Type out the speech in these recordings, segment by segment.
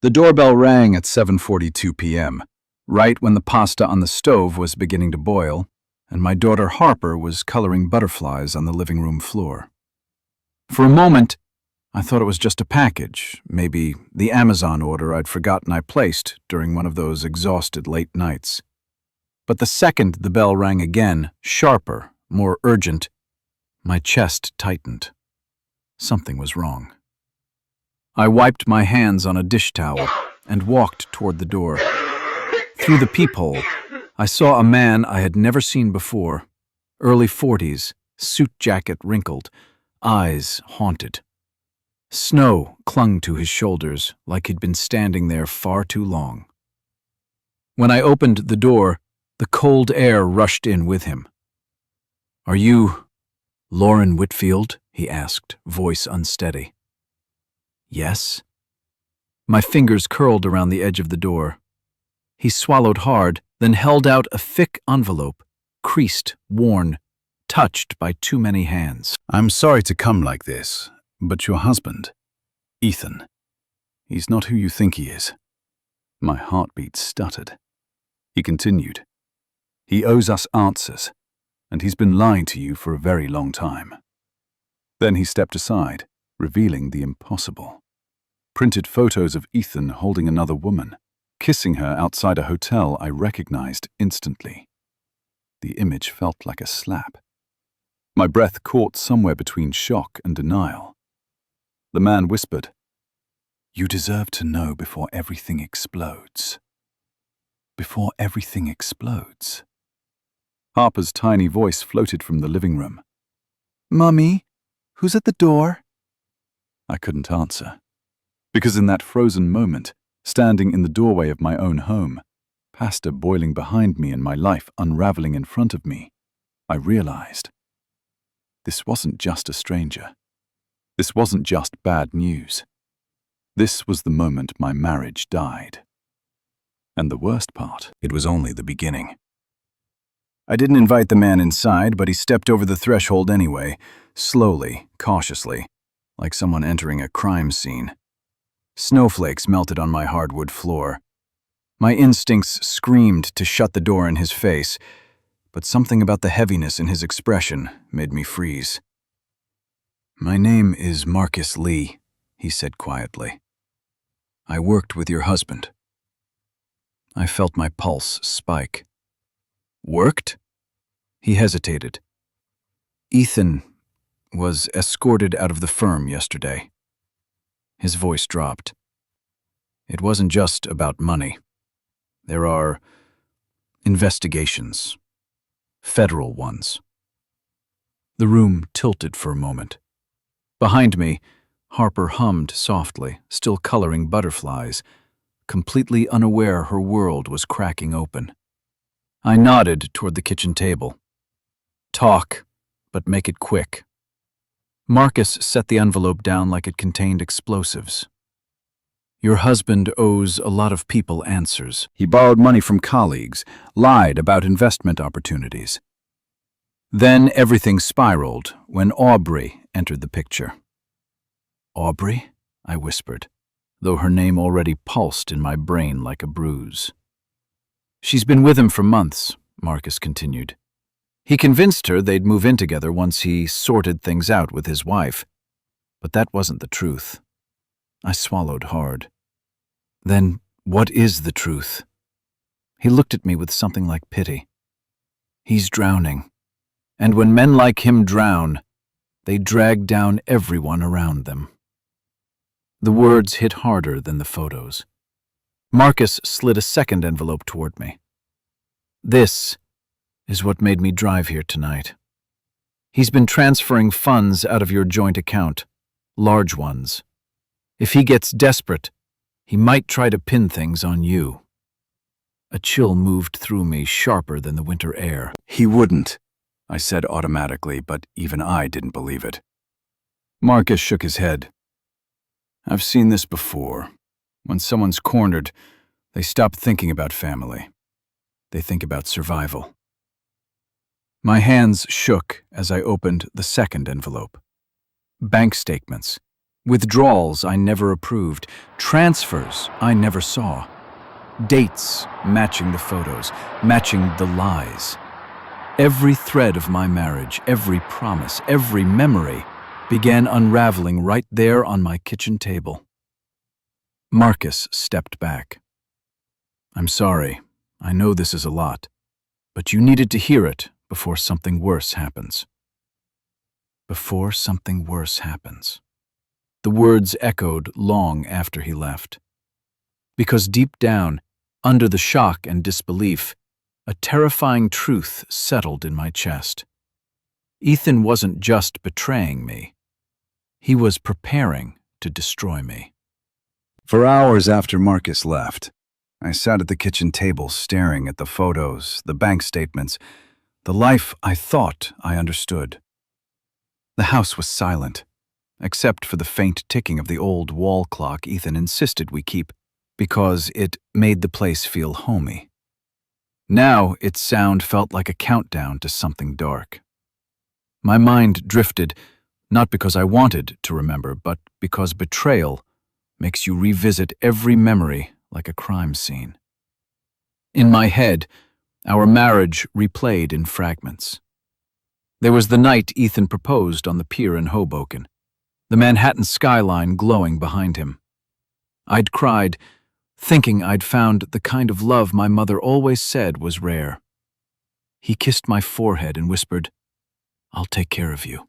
The doorbell rang at 7:42 p.m., right when the pasta on the stove was beginning to boil, and my daughter Harper was coloring butterflies on the living room floor. For a moment, I thought it was just a package, maybe the Amazon order I'd forgotten I placed during one of those exhausted late nights. But the second the bell rang again, sharper, more urgent, my chest tightened. Something was wrong. I wiped my hands on a dish towel and walked toward the door. Through the peephole, I saw a man I had never seen before, early 40s, suit jacket wrinkled, eyes haunted. Snow clung to his shoulders like he'd been standing there far too long. When I opened the door, the cold air rushed in with him. "Are you Lauren Whitfield?" he asked, voice unsteady. "Yes." My fingers curled around the edge of the door. He swallowed hard, then held out a thick envelope, creased, worn, touched by too many hands. "I'm sorry to come like this, but your husband, Ethan, he's not who you think he is." My heartbeat stuttered. He continued, "He owes us answers, and he's been lying to you for a very long time." Then he stepped aside, revealing the impossible. Printed photos of Ethan holding another woman, kissing her outside a hotel I recognized instantly. The image felt like a slap. My breath caught somewhere between shock and denial. The man whispered, "You deserve to know before everything explodes." Before everything explodes. Harper's tiny voice floated from the living room. "Mummy, who's at the door?" I couldn't answer, because in that frozen moment, standing in the doorway of my own home, pasta boiling behind me and my life unraveling in front of me, I realized this wasn't just a stranger. This wasn't just bad news. This was the moment my marriage died. And the worst part, it was only the beginning. I didn't invite the man inside, but he stepped over the threshold anyway, slowly, cautiously, like someone entering a crime scene. Snowflakes melted on my hardwood floor. My instincts screamed to shut the door in his face, but something about the heaviness in his expression made me freeze. "My name is Marcus Lee," he said quietly. "I worked with your husband." I felt my pulse spike. "Worked?" He hesitated. "Ethan was escorted out of the firm yesterday." His voice dropped. "It wasn't just about money. There are investigations. Federal ones." The room tilted for a moment. Behind me, Harper hummed softly, still coloring butterflies, completely unaware her world was cracking open. I nodded toward the kitchen table. "Talk, but make it quick." Marcus set the envelope down like it contained explosives. "Your husband owes a lot of people answers. He borrowed money from colleagues, lied about investment opportunities." Then everything spiraled when Aubrey entered the picture. "Aubrey?" I whispered, though her name already pulsed in my brain like a bruise. "She's been with him for months," Marcus continued. "He convinced her they'd move in together once he sorted things out with his wife. But that wasn't the truth." I swallowed hard. "Then what is the truth?" He looked at me with something like pity. "He's drowning. And when men like him drown, they drag down everyone around them." The words hit harder than the photos. Marcus slid a second envelope toward me. "This is what made me drive here tonight. He's been transferring funds out of your joint account, large ones. If he gets desperate, he might try to pin things on you." A chill moved through me, sharper than the winter air. "He wouldn't," I said automatically, but even I didn't believe it. Marcus shook his head. "I've seen this before. When someone's cornered, they stop thinking about family. They think about survival." My hands shook as I opened the second envelope. Bank statements, Withdrawals I never approved, transfers I never saw, dates matching the photos, matching the lies. Every thread of my marriage, every promise, every memory began unraveling right there on my kitchen table. Marcus stepped back. "I'm sorry. I know this is a lot, but you needed to hear it before something worse happens." Before something worse happens. The words echoed long after he left. Because deep down, under the shock and disbelief, a terrifying truth settled in my chest. Ethan wasn't just betraying me. He was preparing to destroy me. For hours after Marcus left, I sat at the kitchen table staring at the photos, the bank statements, the life I thought I understood. The house was silent, except for the faint ticking of the old wall clock Ethan insisted we keep because it made the place feel homey. Now its sound felt like a countdown to something dark. My mind drifted, not because I wanted to remember, but because betrayal makes you revisit every memory like a crime scene. In my head, our marriage replayed in fragments. There was the night Ethan proposed on the pier in Hoboken, the Manhattan skyline glowing behind him. I'd cried, thinking I'd found the kind of love my mother always said was rare. He kissed my forehead and whispered, "I'll take care of you."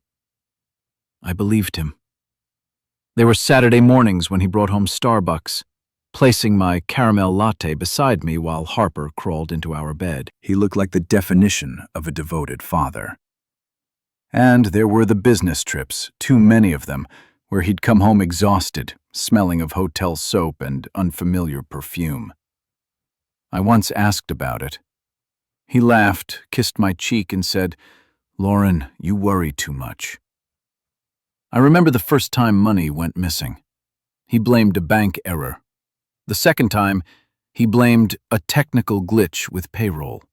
I believed him. There were Saturday mornings when he brought home Starbucks, placing my caramel latte beside me while Harper crawled into our bed. He looked like the definition of a devoted father. And there were the business trips, too many of them, where he'd come home exhausted, smelling of hotel soap and unfamiliar perfume. I once asked about it. He laughed, kissed my cheek, and said, "Lauren, you worry too much." I remember the first time money went missing. He blamed a bank error. The second time, he blamed a technical glitch with payroll.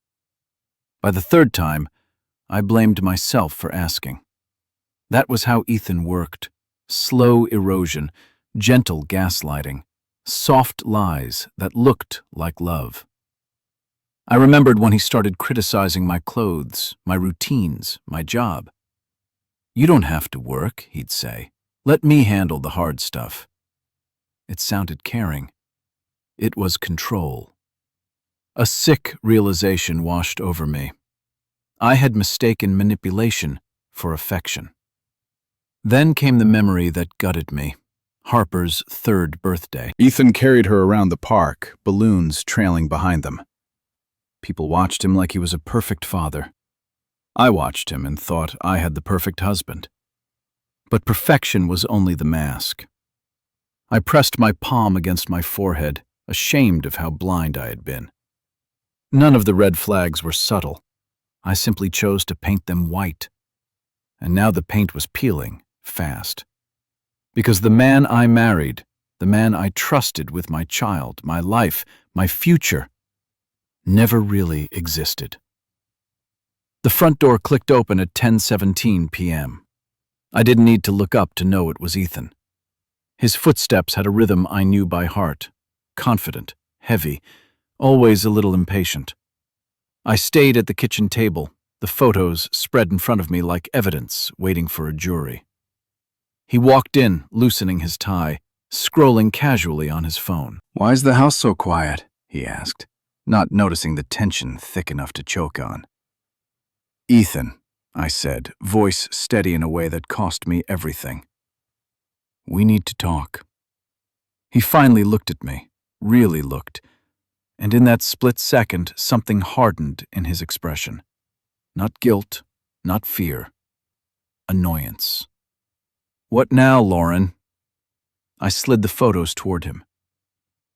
By the third time, I blamed myself for asking. That was how Ethan worked. Slow erosion, gentle gaslighting, soft lies that looked like love. I remembered when he started criticizing my clothes, my routines, my job. "You don't have to work," he'd say. "Let me handle the hard stuff." It sounded caring. It was control. A sick realization washed over me. I had mistaken manipulation for affection. Then came the memory that gutted me, Harper's 3rd birthday. Ethan carried her around the park, balloons trailing behind them. People watched him like he was a perfect father. I watched him and thought I had the perfect husband. But perfection was only the mask. I pressed my palm against my forehead, ashamed of how blind I had been. None of the red flags were subtle. I simply chose to paint them white. And now the paint was peeling, fast. Because the man I married, the man I trusted with my child, my life, my future, never really existed. The front door clicked open at 10:17 p.m. I didn't need to look up to know it was Ethan. His footsteps had a rhythm I knew by heart, confident, heavy, always a little impatient. I stayed at the kitchen table, the photos spread in front of me like evidence waiting for a jury. He walked in, loosening his tie, scrolling casually on his phone. "Why's the house so quiet?" he asked, not noticing the tension thick enough to choke on. "Ethan," I said, voice steady in a way that cost me everything. "We need to talk." He finally looked at me, really looked, and in that split second something hardened in his expression. Not guilt, not fear. Annoyance. "What now, Lauren?" I slid the photos toward him.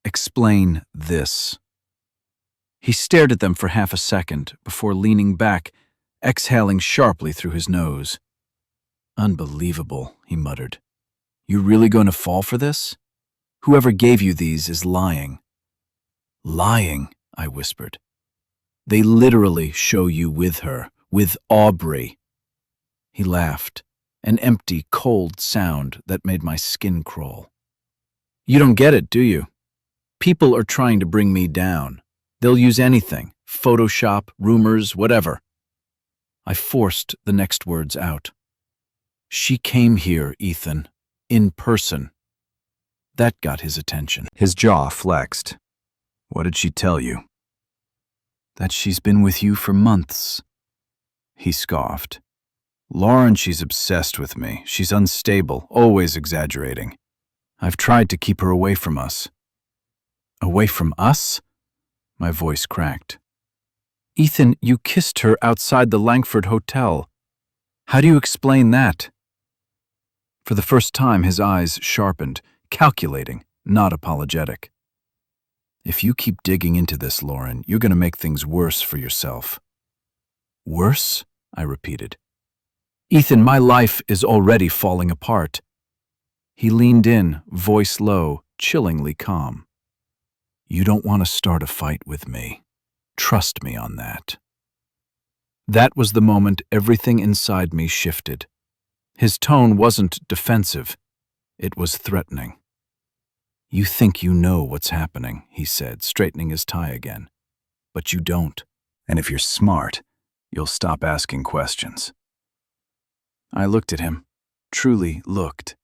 "Explain this." He stared at them for half a second before leaning back, exhaling sharply through his nose. "Unbelievable," he muttered. "You really going to fall for this? Whoever gave you these is lying." "Lying," I whispered. "They literally show you with her, with Aubrey." He laughed, an empty, cold sound that made my skin crawl. You don't get it, do you? People are trying to bring me down. They'll use anything, Photoshop, rumors, whatever. I forced the next words out. She came here, Ethan, in person. That got his attention. His jaw flexed. What did she tell you? That she's been with you for months. He scoffed. Lauren, she's obsessed with me. She's unstable, always exaggerating. I've tried to keep her away from us. Away from us? My voice cracked. Ethan, you kissed her outside the Langford Hotel. How do you explain that? For the first time, his eyes sharpened, calculating, not apologetic. If you keep digging into this, Lauren, you're going to make things worse for yourself. Worse? I repeated. Ethan, my life is already falling apart. He leaned in, voice low, chillingly calm. You don't want to start a fight with me. Trust me on that. That was the moment everything inside me shifted. His tone wasn't defensive. It was threatening. You think you know what's happening, he said, straightening his tie again. But you don't. And if you're smart, you'll stop asking questions. I looked at him, truly looked,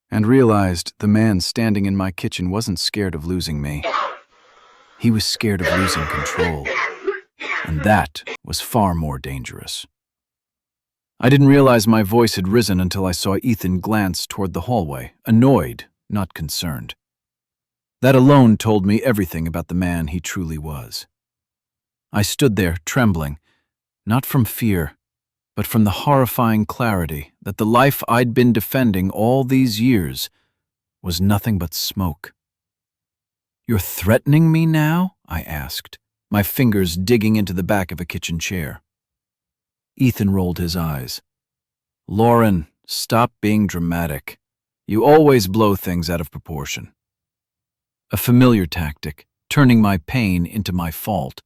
and realized the man standing in my kitchen wasn't scared of losing me. He was scared of losing control, and that was far more dangerous. I didn't realize my voice had risen until I saw Ethan glance toward the hallway, annoyed, not concerned. That alone told me everything about the man he truly was. I stood there, trembling, not from fear, but from the horrifying clarity that the life I'd been defending all these years was nothing but smoke. You're threatening me now? I asked, my fingers digging into the back of a kitchen chair. Ethan rolled his eyes. Lauren, stop being dramatic. You always blow things out of proportion. A familiar tactic, turning my pain into my fault.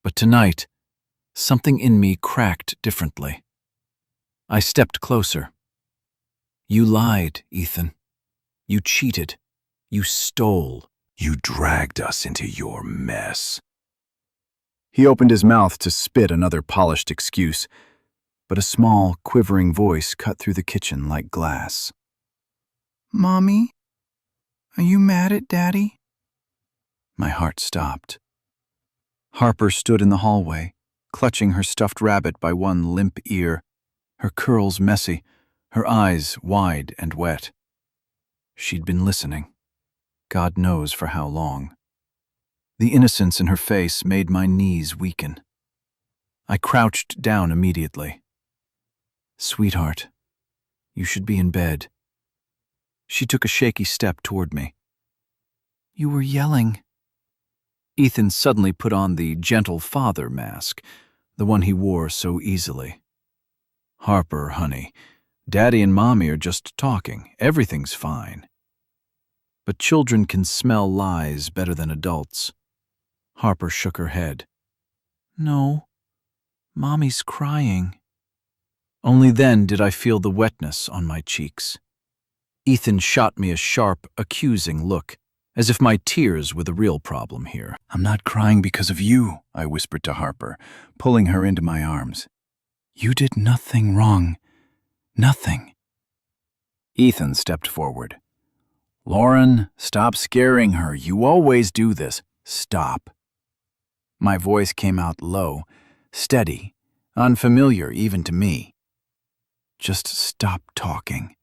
But tonight, something in me cracked differently. I stepped closer. You lied, Ethan. You cheated. You stole. You dragged us into your mess. He opened his mouth to spit another polished excuse, but a small, quivering voice cut through the kitchen like glass. Mommy, are you mad at Daddy? My heart stopped. Harper stood in the hallway, clutching her stuffed rabbit by one limp ear, her curls messy, her eyes wide and wet. She'd been listening, God knows for how long. The innocence in her face made my knees weaken. I crouched down immediately. Sweetheart, you should be in bed. She took a shaky step toward me. You were yelling. Ethan suddenly put on the gentle father mask, the one he wore so easily. Harper, honey, Daddy and Mommy are just talking. Everything's fine. But children can smell lies better than adults. Harper shook her head. No, Mommy's crying. Only then did I feel the wetness on my cheeks. Ethan shot me a sharp, accusing look, as if my tears were the real problem here. I'm not crying because of you, I whispered to Harper, pulling her into my arms. You did nothing wrong. Nothing. Ethan stepped forward. Lauren, stop scaring her. You always do this. Stop. My voice came out low, steady, unfamiliar even to me. Just stop talking.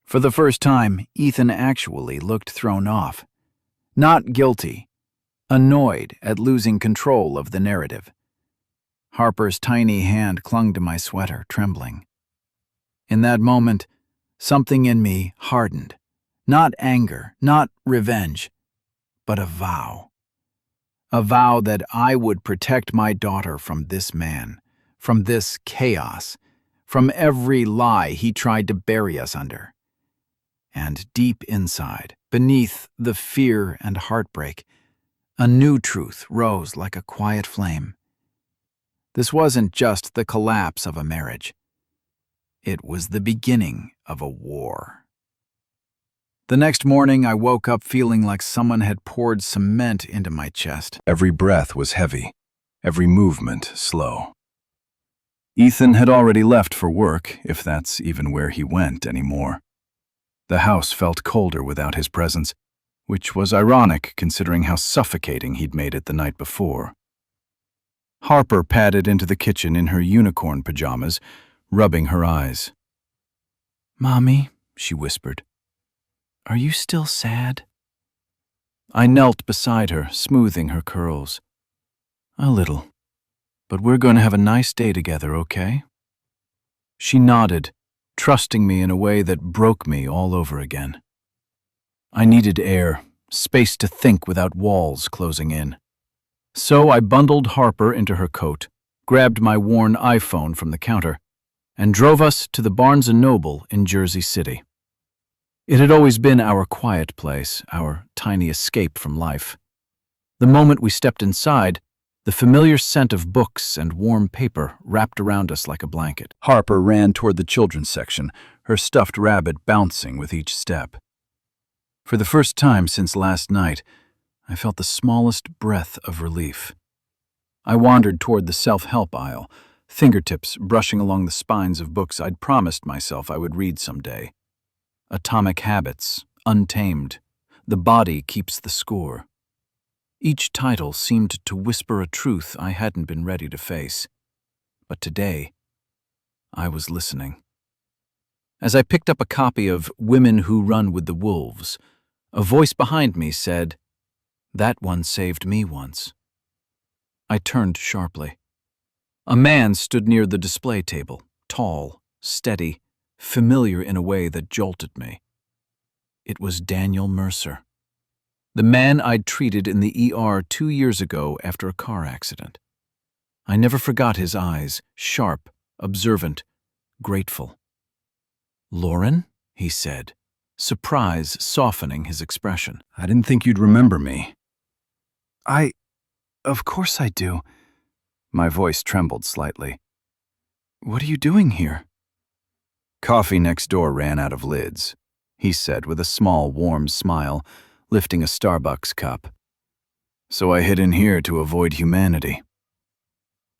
For the first time, Ethan actually looked thrown off. Not guilty, annoyed at losing control of the narrative. Harper's tiny hand clung to my sweater, trembling. In that moment, something in me hardened. Not anger, not revenge, but a vow. A vow that I would protect my daughter from this man, from this chaos, from every lie he tried to bury us under. And deep inside, beneath the fear and heartbreak, a new truth rose like a quiet flame. This wasn't just the collapse of a marriage. It was the beginning of a war. The next morning, I woke up feeling like someone had poured cement into my chest. Every breath was heavy, every movement slow. Ethan had already left for work, if that's even where he went anymore. The house felt colder without his presence, which was ironic considering how suffocating he'd made it the night before. Harper padded into the kitchen in her unicorn pajamas, rubbing her eyes. "Mommy," she whispered, "are you still sad?" I knelt beside her, smoothing her curls. "A little, but we're going to have a nice day together, okay?" She nodded, trusting me in a way that broke me all over again. I needed air, space to think without walls closing in. So I bundled Harper into her coat, grabbed my worn iPhone from the counter, and drove us to the Barnes & Noble in Jersey City. It had always been our quiet place, our tiny escape from life. The moment we stepped inside, the familiar scent of books and warm paper wrapped around us like a blanket. Harper ran toward the children's section, her stuffed rabbit bouncing with each step. For the first time since last night, I felt the smallest breath of relief. I wandered toward the self-help aisle, fingertips brushing along the spines of books I'd promised myself I would read someday. Atomic Habits, Untamed, The Body Keeps the Score. Each title seemed to whisper a truth I hadn't been ready to face. But today, I was listening. As I picked up a copy of Women Who Run with the Wolves, a voice behind me said, "That one saved me once." I turned sharply. A man stood near the display table, tall, steady, familiar in a way that jolted me. It was Daniel Mercer, the man I'd treated in the ER 2 years ago after a car accident. I never forgot his eyes, sharp, observant, grateful. "Lauren?" he said, surprise softening his expression. "I didn't think you'd remember me." Of course I do." My voice trembled slightly. "What are you doing here?" "Coffee next door ran out of lids," he said with a small, warm smile, lifting a Starbucks cup. "So I hid in here to avoid humanity."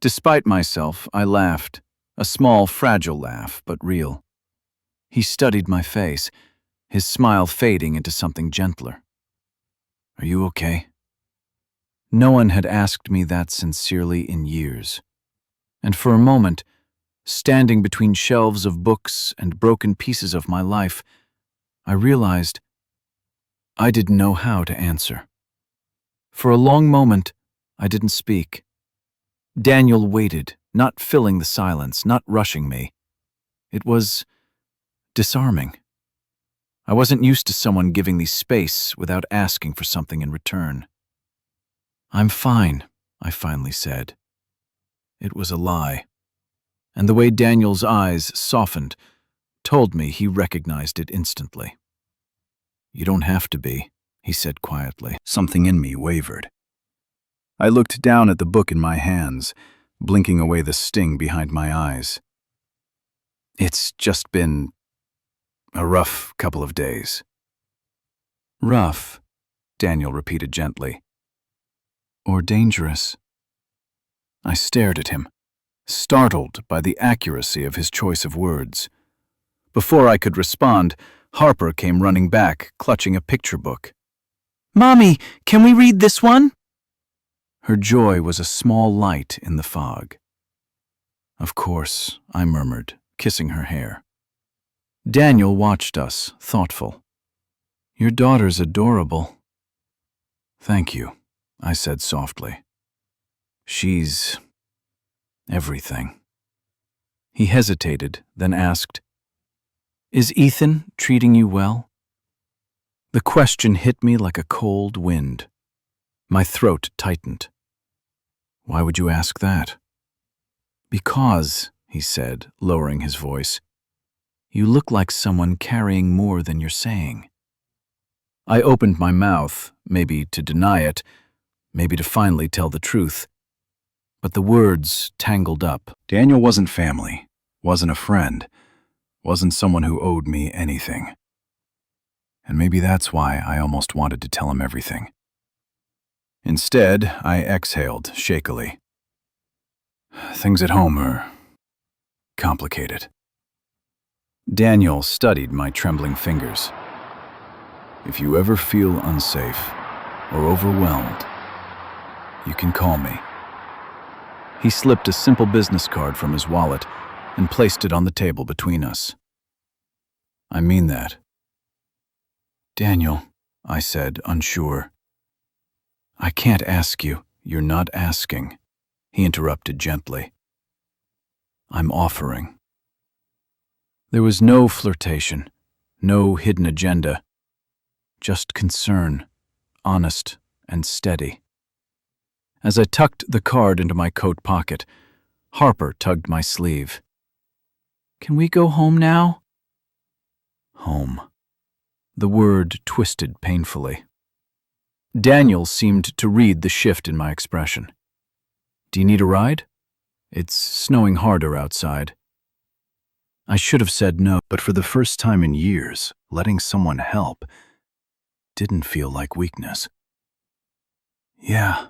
Despite myself, I laughed, a small, fragile laugh, but real. He studied my face, his smile fading into something gentler. "Are you okay?" No one had asked me that sincerely in years. And for a moment, standing between shelves of books and broken pieces of my life, I realized I didn't know how to answer. For a long moment, I didn't speak. Daniel waited, not filling the silence, not rushing me. It was disarming. I wasn't used to someone giving me space without asking for something in return. "I'm fine," I finally said. It was a lie. And the way Daniel's eyes softened told me he recognized it instantly. "You don't have to be," he said quietly. Something in me wavered. I looked down at the book in my hands, blinking away the sting behind my eyes. "It's just been a rough couple of days." "Rough," Daniel repeated gently. "Or dangerous?" I stared at him, startled by the accuracy of his choice of words. Before I could respond, Harper came running back, clutching a picture book. "Mommy, can we read this one?" Her joy was a small light in the fog. "Of course," I murmured, kissing her hair. Daniel watched us, thoughtful. "Your daughter's adorable." "Thank you," I said softly. "She's everything." He hesitated, then asked, "Is Ethan treating you well?" The question hit me like a cold wind. My throat tightened. "Why would you ask that?" "Because," he said, lowering his voice, "you look like someone carrying more than you're saying." I opened my mouth, maybe to deny it, maybe to finally tell the truth. But the words tangled up. Daniel wasn't family, wasn't a friend, wasn't someone who owed me anything. And maybe that's why I almost wanted to tell him everything. Instead, I exhaled shakily. Things at home are complicated. Daniel studied my trembling fingers. If you ever feel unsafe or overwhelmed, you can call me. He slipped a simple business card from his wallet and placed it on the table between us. I mean that. Daniel, I said, unsure. I can't ask you. You're not asking, he interrupted gently. I'm offering. There was no flirtation, no hidden agenda, just concern, honest and steady. As I tucked the card into my coat pocket, Harper tugged my sleeve. Can we go home now? Home. The word twisted painfully. Daniel seemed to read the shift in my expression. Do you need a ride? It's snowing harder outside. I should have said no, but for the first time in years, letting someone help didn't feel like weakness. Yeah,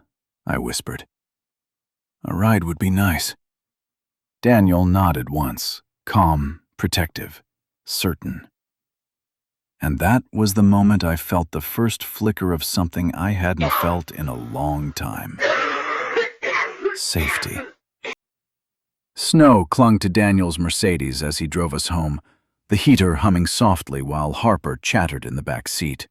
I whispered. A ride would be nice. Daniel nodded once, calm, protective, certain. And that was the moment I felt the first flicker of something I hadn't felt in a long time. Safety. Snow clung to Daniel's Mercedes as he drove us home, the heater humming softly while Harper chattered in the back seat.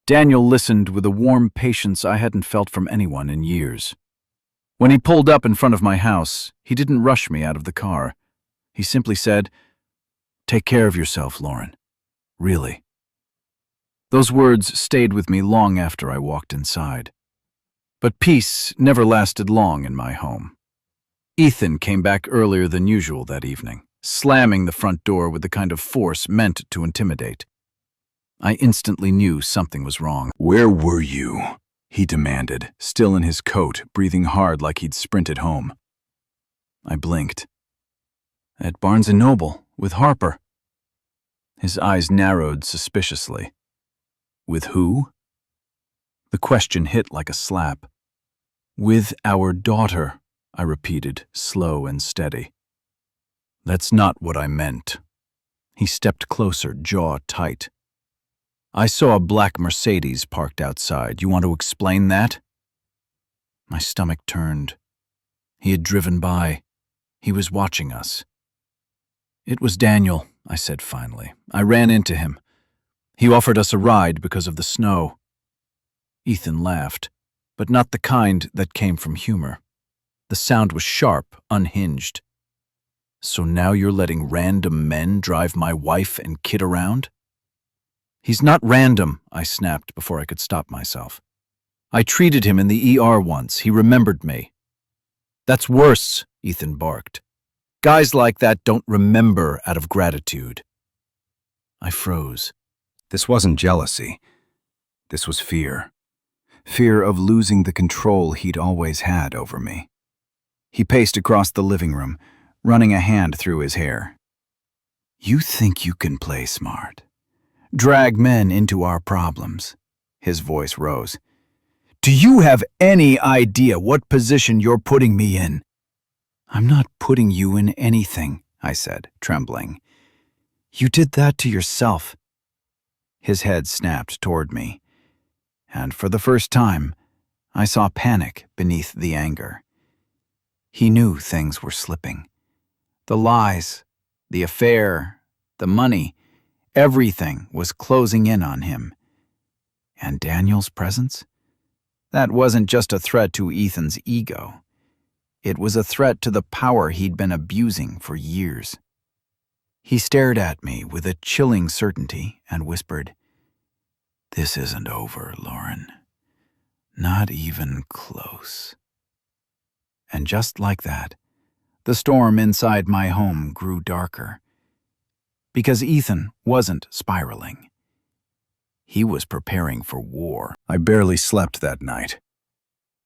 Daniel listened with a warm patience I hadn't felt from anyone in years. When he pulled up in front of my house, he didn't rush me out of the car. He simply said, "Take care of yourself, Lauren. Really." Those words stayed with me long after I walked inside. But peace never lasted long in my home. Ethan came back earlier than usual that evening, slamming the front door with the kind of force meant to intimidate. I instantly knew something was wrong. "Where were you?" he demanded, still in his coat, breathing hard like he'd sprinted home. I blinked. "At Barnes & Noble, with Harper." His eyes narrowed suspiciously. "With who?" The question hit like a slap. "With our daughter," I repeated, slow and steady. "That's not what I meant." He stepped closer, jaw tight. "I saw a black Mercedes parked outside. You want to explain that?" My stomach turned. He had driven by. He was watching us. "It was Daniel," I said finally. "I ran into him. He offered us a ride because of the snow." Ethan laughed, but not the kind that came from humor. The sound was sharp, unhinged. "So now you're letting random men drive my wife and kid around?" "He's not random," I snapped before I could stop myself. "I treated him in the ER once. He remembered me." "That's worse," Ethan barked. "Guys like that don't remember out of gratitude." I froze. This wasn't jealousy. This was fear. Fear of losing the control he'd always had over me. He paced across the living room, running a hand through his hair. "You think you can play smart? Drag men into our problems." His voice rose. "Do you have any idea what position you're putting me in?" "I'm not putting you in anything," I said, trembling. "You did that to yourself." His head snapped toward me, and for the first time, I saw panic beneath the anger. He knew things were slipping. The lies, the affair, the money, everything was closing in on him. And Daniel's presence? That wasn't just a threat to Ethan's ego. It was a threat to the power he'd been abusing for years. He stared at me with a chilling certainty and whispered, "This isn't over, Lauren. Not even close." And just like that, the storm inside my home grew darker. Because Ethan wasn't spiraling. He was preparing for war. I barely slept that night.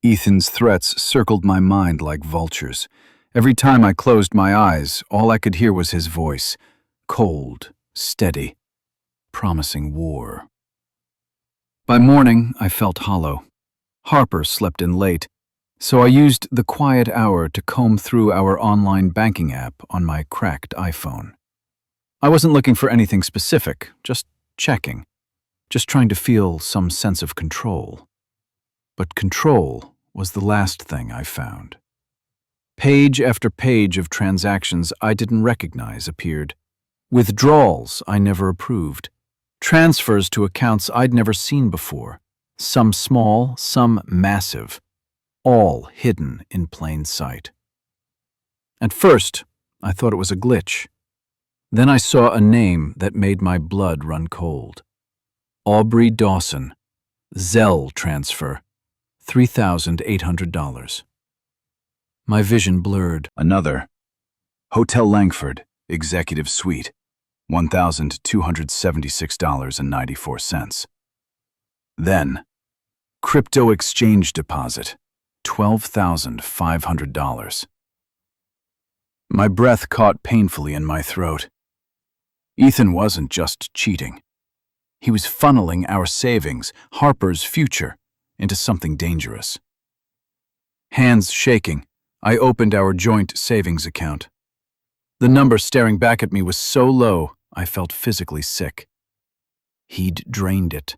Ethan's threats circled my mind like vultures. Every time I closed my eyes, all I could hear was his voice. Cold, steady, promising war. By morning, I felt hollow. Harper slept in late, so I used the quiet hour to comb through our online banking app on my cracked iPhone. I wasn't looking for anything specific, just checking, just trying to feel some sense of control. But control was the last thing I found. Page after page of transactions I didn't recognize appeared. Withdrawals I never approved. Transfers to accounts I'd never seen before. Some small, some massive. All hidden in plain sight. At first, I thought it was a glitch. Then I saw a name that made my blood run cold. Aubrey Dawson. Zelle transfer. $3,800. My vision blurred. Another. Hotel Langford, Executive Suite, $1,276.94. Then, crypto exchange deposit, $12,500. My breath caught painfully in my throat. Ethan wasn't just cheating. He was funneling our savings, Harper's future, into something dangerous. Hands shaking, I opened our joint savings account. The number staring back at me was so low, I felt physically sick. He'd drained it.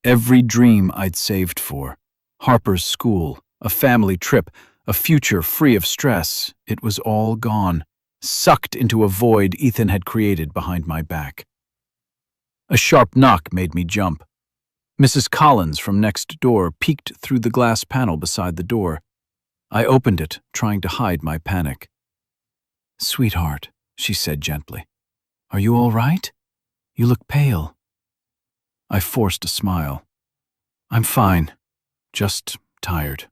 Every dream I'd saved for, Harper's school, a family trip, a future free of stress, it was all gone, sucked into a void Ethan had created behind my back. A sharp knock made me jump. Mrs. Collins from next door peeked through the glass panel beside the door. I opened it, trying to hide my panic. "Sweetheart," she said gently, "are you all right? You look pale." I forced a smile. "I'm fine, just tired."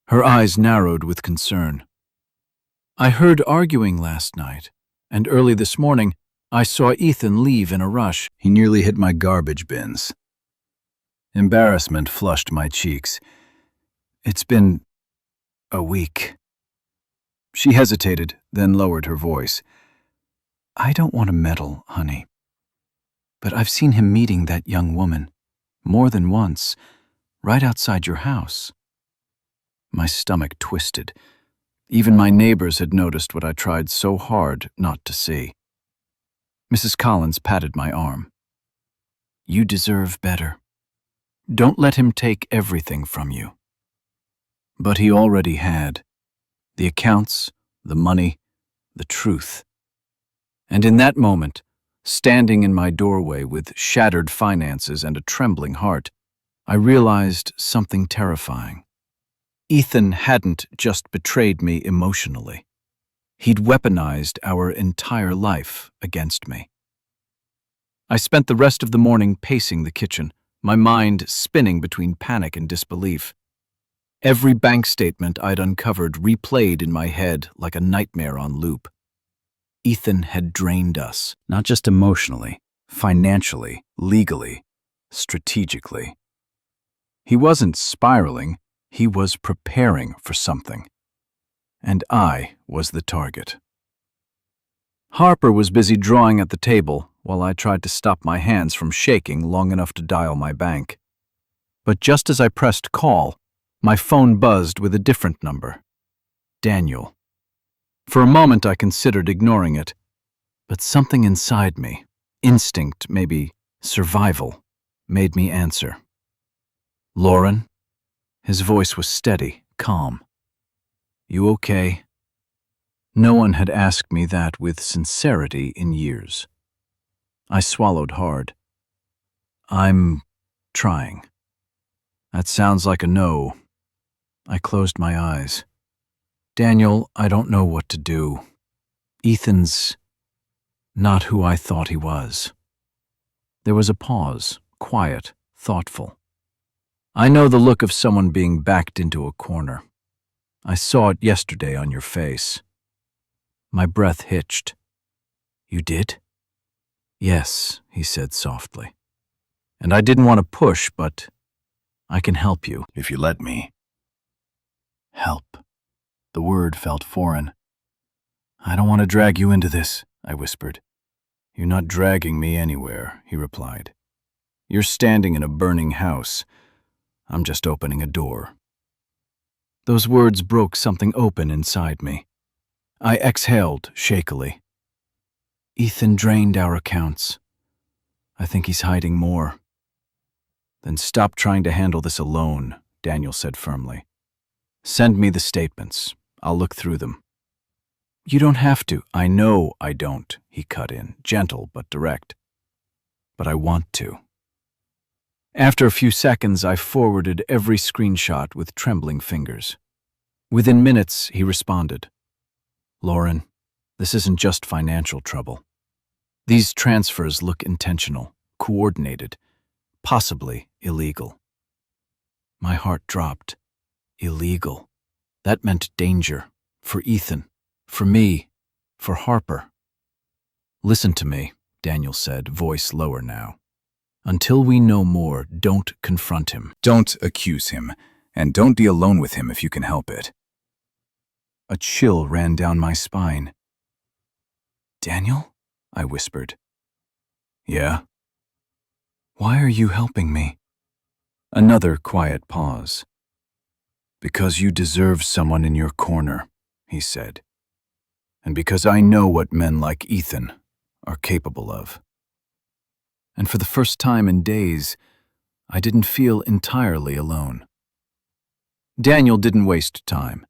Her eyes narrowed with concern. "I heard arguing last night, and early this morning I saw Ethan leave in a rush. He nearly hit my garbage bins." Embarrassment flushed my cheeks. "It's been a week." She hesitated, then lowered her voice. "I don't want to meddle, honey, but I've seen him meeting that young woman, more than once, right outside your house." My stomach twisted. Even my neighbors had noticed what I tried so hard not to see. Mrs. Collins patted my arm. "You deserve better. Don't let him take everything from you." But he already had. The accounts, the money, the truth. And in that moment, standing in my doorway with shattered finances and a trembling heart, I realized something terrifying. Ethan hadn't just betrayed me emotionally. He'd weaponized our entire life against me. I spent the rest of the morning pacing the kitchen, my mind spinning between panic and disbelief. Every bank statement I'd uncovered replayed in my head like a nightmare on loop. Ethan had drained us, not just emotionally, financially, legally, strategically. He wasn't spiraling, he was preparing for something. And I was the target. Harper was busy drawing at the table while I tried to stop my hands from shaking long enough to dial my bank. But just as I pressed call, my phone buzzed with a different number. Daniel. For a moment I considered ignoring it, but something inside me, instinct, maybe survival, made me answer. "Lauren?" His voice was steady, calm. "You okay?" No one had asked me that with sincerity in years. I swallowed hard. "I'm trying." That sounds like a no. I closed my eyes. "Daniel, I don't know what to do. Ethan's not who I thought he was." There was a pause, quiet, thoughtful. "I know the look of someone being backed into a corner. I saw it yesterday on your face." My breath hitched. "You did?" "Yes," he said softly. "And I didn't want to push, but I can help you, if you let me." Help. The word felt foreign. "I don't want to drag you into this," I whispered. "You're not dragging me anywhere," he replied. "You're standing in a burning house. I'm just opening a door." Those words broke something open inside me. I exhaled shakily. Ethan drained our accounts. I think he's hiding more. "Then stop trying to handle this alone," Daniel said firmly. "Send me the statements. I'll look through them." "You don't have to." "I know I don't," he cut in, gentle but direct. "But I want to." After a few seconds, I forwarded every screenshot with trembling fingers. Within minutes, he responded. "Lauren, this isn't just financial trouble. These transfers look intentional, coordinated, possibly illegal." My heart dropped. Illegal. That meant danger. For Ethan. For me. For Harper. "Listen to me," Daniel said, voice lower now. "Until we know more, don't confront him. Don't accuse him, and don't be alone with him if you can help it." A chill ran down my spine. "Daniel?" I whispered. "Yeah?" "Why are you helping me?" Another quiet pause. "Because you deserve someone in your corner," he said. "And because I know what men like Ethan are capable of." And for the first time in days, I didn't feel entirely alone. Daniel didn't waste time.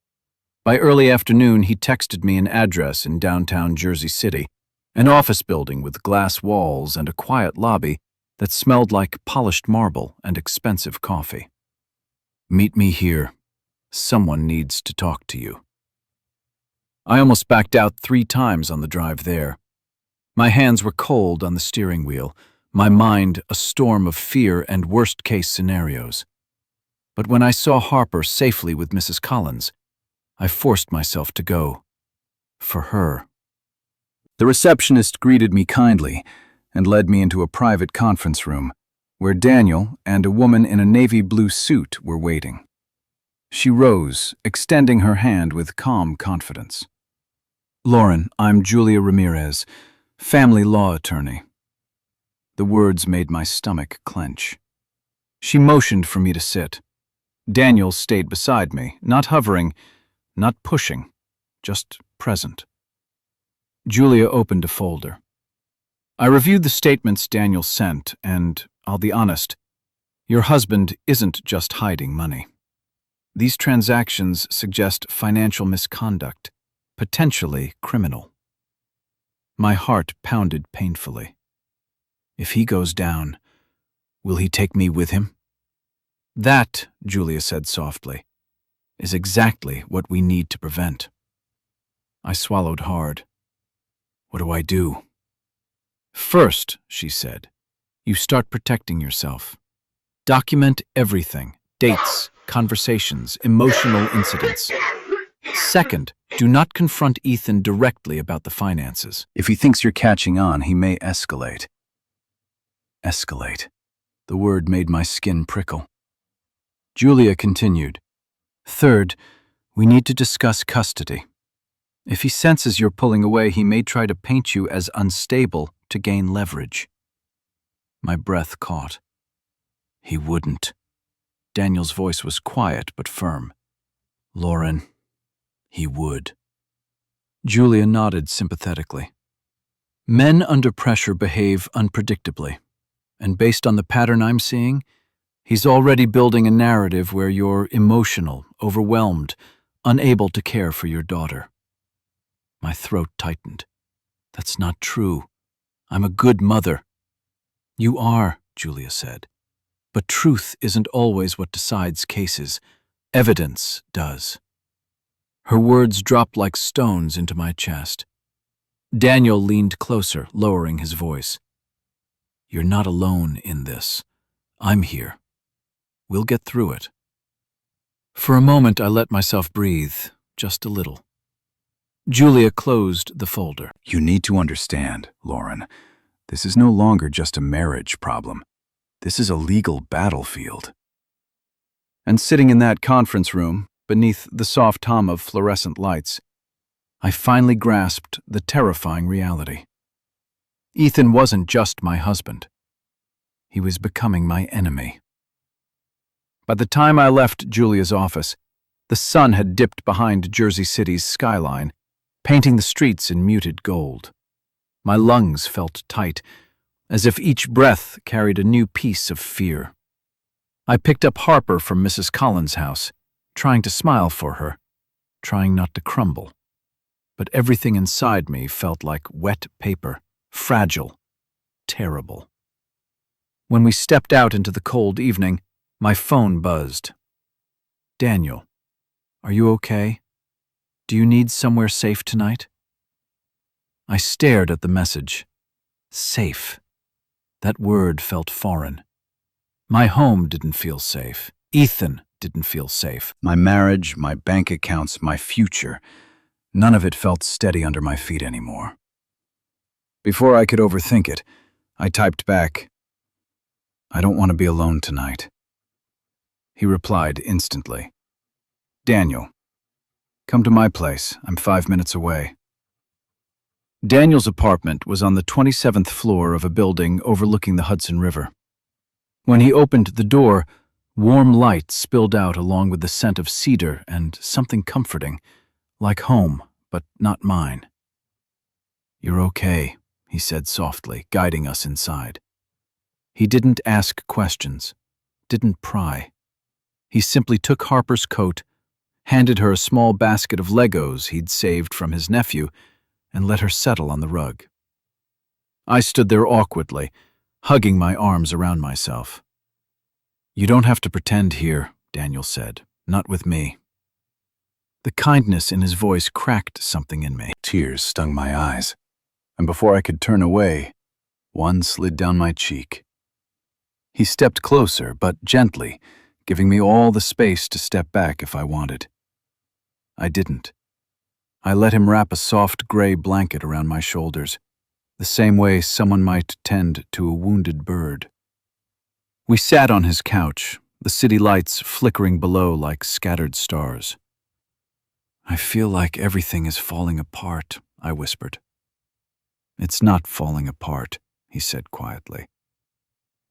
By early afternoon, he texted me an address in downtown Jersey City, an office building with glass walls and a quiet lobby that smelled like polished marble and expensive coffee. "Meet me here. Someone needs to talk to you." I almost backed out 3 times on the drive there. My hands were cold on the steering wheel, my mind a storm of fear and worst-case scenarios. But when I saw Harper safely with Mrs. Collins, I forced myself to go. For her. The receptionist greeted me kindly and led me into a private conference room where Daniel and a woman in a navy blue suit were waiting. She rose, extending her hand with calm confidence. "Lauren, I'm Julia Ramirez, family law attorney." The words made my stomach clench. She motioned for me to sit. Daniel stayed beside me, not hovering, not pushing, just present. Julia opened a folder. I reviewed the statements Daniel sent, and, I'll be honest, your husband isn't just hiding money. These transactions suggest financial misconduct, potentially criminal. My heart pounded painfully. If he goes down, will he take me with him? "That," Julia said softly, "is exactly what we need to prevent." I swallowed hard. "What do I do?" "First," she said, "you start protecting yourself. Document everything, dates, conversations, emotional incidents. Second, do not confront Ethan directly about the finances. If he thinks you're catching on, he may escalate. Escalate. The word made my skin prickle. Julia continued. "Third, we need to discuss custody. If he senses you're pulling away, he may try to paint you as unstable to gain leverage." My breath caught. "He wouldn't." Daniel's voice was quiet but firm. "Lauren, he would." Julia nodded sympathetically. "Men under pressure behave unpredictably, and based on the pattern I'm seeing, he's already building a narrative where you're emotional, overwhelmed, unable to care for your daughter." My throat tightened. "That's not true. I'm a good mother." "You are," Julia said. "But truth isn't always what decides cases. Evidence does." Her words dropped like stones into my chest. Daniel leaned closer, lowering his voice. "You're not alone in this. I'm here. We'll get through it." For a moment, I let myself breathe, just a little. Julia closed the folder. "You need to understand, Lauren. This is no longer just a marriage problem. This is a legal battlefield." And sitting in that conference room, beneath the soft hum of fluorescent lights, I finally grasped the terrifying reality. Ethan wasn't just my husband. He was becoming my enemy. By the time I left Julia's office, the sun had dipped behind Jersey City's skyline, painting the streets in muted gold. My lungs felt tight, as if each breath carried a new piece of fear. I picked up Harper from Mrs. Collins' house, trying to smile for her, trying not to crumble. But everything inside me felt like wet paper, fragile, terrible. When we stepped out into the cold evening, my phone buzzed. "Daniel, are you okay? Do you need somewhere safe tonight?" I stared at the message. Safe. That word felt foreign. My home didn't feel safe. Ethan didn't feel safe. My marriage, my bank accounts, my future, none of it felt steady under my feet anymore. Before I could overthink it, I typed back, "I don't want to be alone tonight." He replied instantly, "Daniel, come to my place. I'm 5 minutes away." Daniel's apartment was on the 27th floor of a building overlooking the Hudson River. When he opened the door, warm light spilled out along with the scent of cedar and something comforting, like home, but not mine. "You're okay," he said softly, guiding us inside. He didn't ask questions, didn't pry. He simply took Harper's coat, handed her a small basket of Legos he'd saved from his nephew, and let her settle on the rug. I stood there awkwardly, hugging my arms around myself. "You don't have to pretend here," Daniel said. "Not with me." The kindness in his voice cracked something in me. Tears stung my eyes, and before I could turn away, one slid down my cheek. He stepped closer, but gently, giving me all the space to step back if I wanted. I didn't. I let him wrap a soft gray blanket around my shoulders, the same way someone might tend to a wounded bird. We sat on his couch, the city lights flickering below like scattered stars. "I feel like everything is falling apart," I whispered. "It's not falling apart," he said quietly.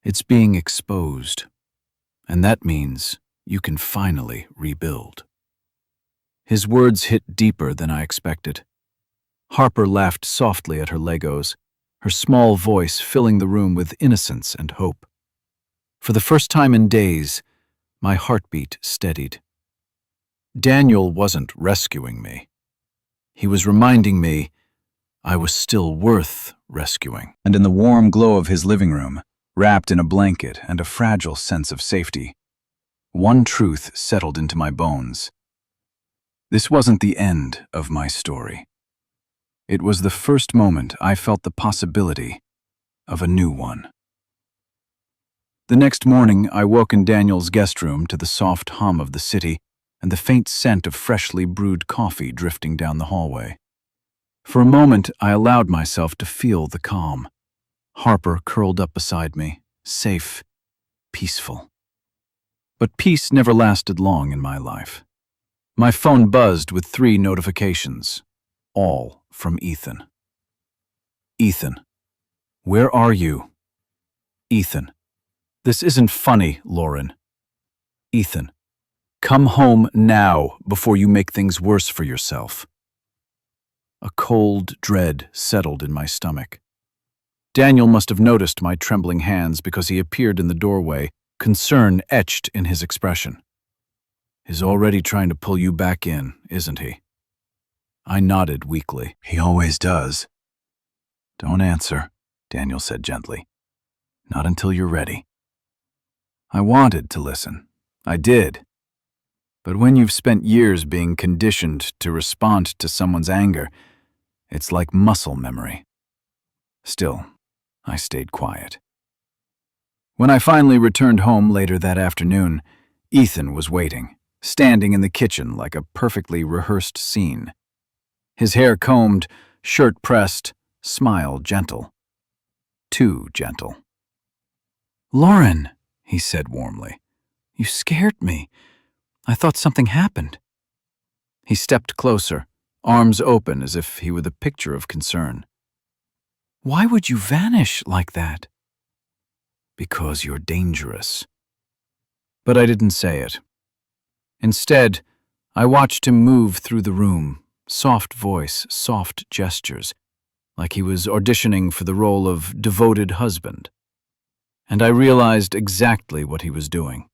"It's being exposed, and that means you can finally rebuild." His words hit deeper than I expected. Harper laughed softly at her Legos, her small voice filling the room with innocence and hope. For the first time in days, my heartbeat steadied. Daniel wasn't rescuing me. He was reminding me I was still worth rescuing. And in the warm glow of his living room, wrapped in a blanket and a fragile sense of safety, one truth settled into my bones. This wasn't the end of my story. It was the first moment I felt the possibility of a new one. The next morning, I woke in Daniel's guest room to the soft hum of the city and the faint scent of freshly brewed coffee drifting down the hallway. For a moment, I allowed myself to feel the calm. Harper curled up beside me, safe, peaceful. But peace never lasted long in my life. My phone buzzed with 3 notifications, all from Ethan. "Ethan, where are you?" "Ethan, this isn't funny, Lauren." "Ethan, come home now before you make things worse for yourself." A cold dread settled in my stomach. Daniel must have noticed my trembling hands because he appeared in the doorway, concern etched in his expression. "He's already trying to pull you back in, isn't he?" I nodded weakly. "He always does." "Don't answer," Daniel said gently. "Not until you're ready." I wanted to listen. I did. But when you've spent years being conditioned to respond to someone's anger, it's like muscle memory. Still, I stayed quiet. When I finally returned home later that afternoon, Ethan was waiting, standing in the kitchen like a perfectly rehearsed scene. His hair combed, shirt pressed, smile gentle. Too gentle. "Lauren," he said warmly, "you scared me. I thought something happened." He stepped closer, arms open as if he were the picture of concern. Why would you vanish like that?" "Because you're dangerous." But I didn't say it. Instead, I watched him move through the room, soft voice, soft gestures, like he was auditioning for the role of devoted husband. And I realized exactly what he was doing.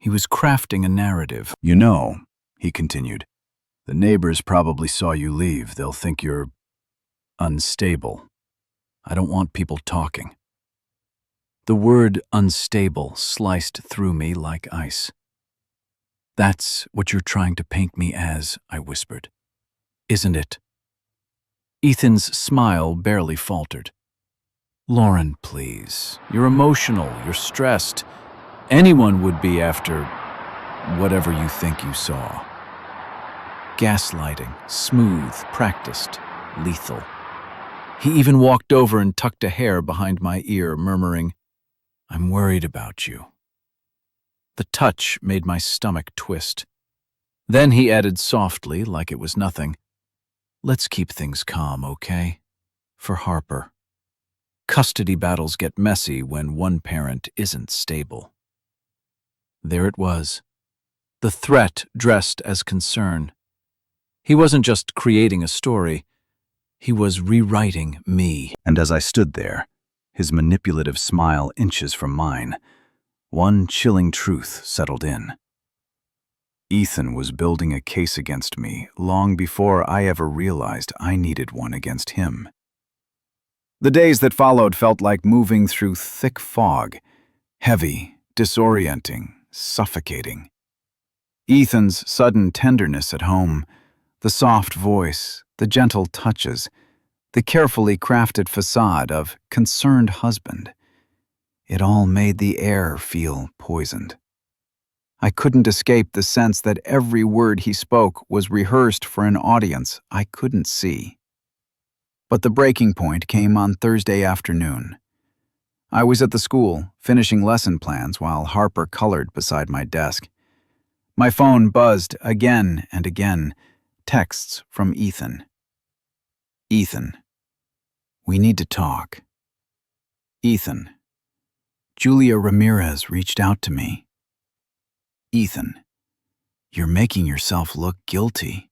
He was crafting a narrative. "You know," he continued, "the neighbors probably saw you leave. They'll think you're unstable. I don't want people talking." The word unstable sliced through me like ice. "That's what you're trying to paint me as," I whispered. "Isn't it?" Ethan's smile barely faltered. "Lauren, please. You're emotional. You're stressed. Anyone would be after whatever you think you saw." Gaslighting, smooth, practiced, lethal. He even walked over and tucked a hair behind my ear, murmuring, "I'm worried about you." The touch made my stomach twist. Then he added softly, like it was nothing, "Let's keep things calm, okay? For Harper. Custody battles get messy when one parent isn't stable." There it was. The threat dressed as concern. He wasn't just creating a story. He was rewriting me. And as I stood there, his manipulative smile inches from mine, one chilling truth settled in. Ethan was building a case against me long before I ever realized I needed one against him. The days that followed felt like moving through thick fog, heavy, disorienting, suffocating. Ethan's sudden tenderness at home, the soft voice, the gentle touches, the carefully crafted facade of concerned husband. It all made the air feel poisoned. I couldn't escape the sense that every word he spoke was rehearsed for an audience I couldn't see. But the breaking point came on Thursday afternoon. I was at the school, finishing lesson plans while Harper colored beside my desk. My phone buzzed again and again, texts from Ethan. "Ethan, we need to talk." "Ethan, Julia Ramirez reached out to me." "Ethan, you're making yourself look guilty."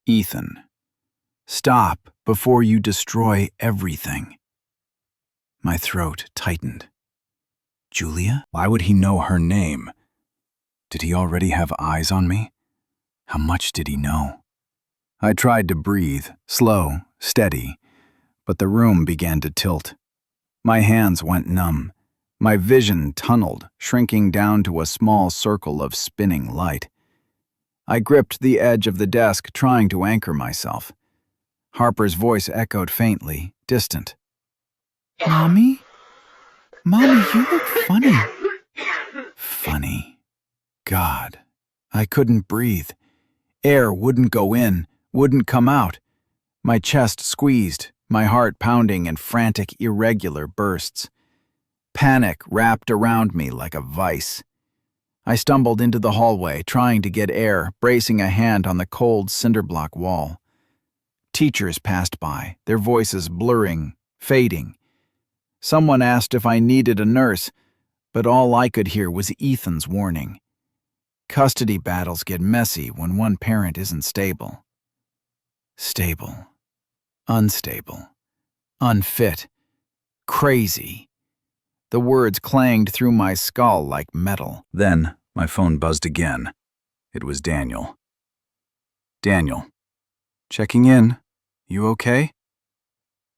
"Ethan, stop before you destroy everything." My throat tightened. Julia? Why would he know her name? Did he already have eyes on me? How much did he know? I tried to breathe, slow, steady, but the room began to tilt. My hands went numb. My vision tunneled, shrinking down to a small circle of spinning light. I gripped the edge of the desk, trying to anchor myself. Harper's voice echoed faintly, distant. "Mommy? Mommy, you look funny." Funny. God. I couldn't breathe. Air wouldn't go in, wouldn't come out. My chest squeezed, my heart pounding in frantic, irregular bursts. Panic wrapped around me like a vice. I stumbled into the hallway, trying to get air, bracing a hand on the cold cinderblock wall. Teachers passed by, their voices blurring, fading. Someone asked if I needed a nurse, but all I could hear was Ethan's warning. Custody battles get messy when one parent isn't stable. Stable. Unstable. Unfit. Crazy. The words clanged through my skull like metal. Then my phone buzzed again. It was Daniel. "Daniel. Checking in. You okay?"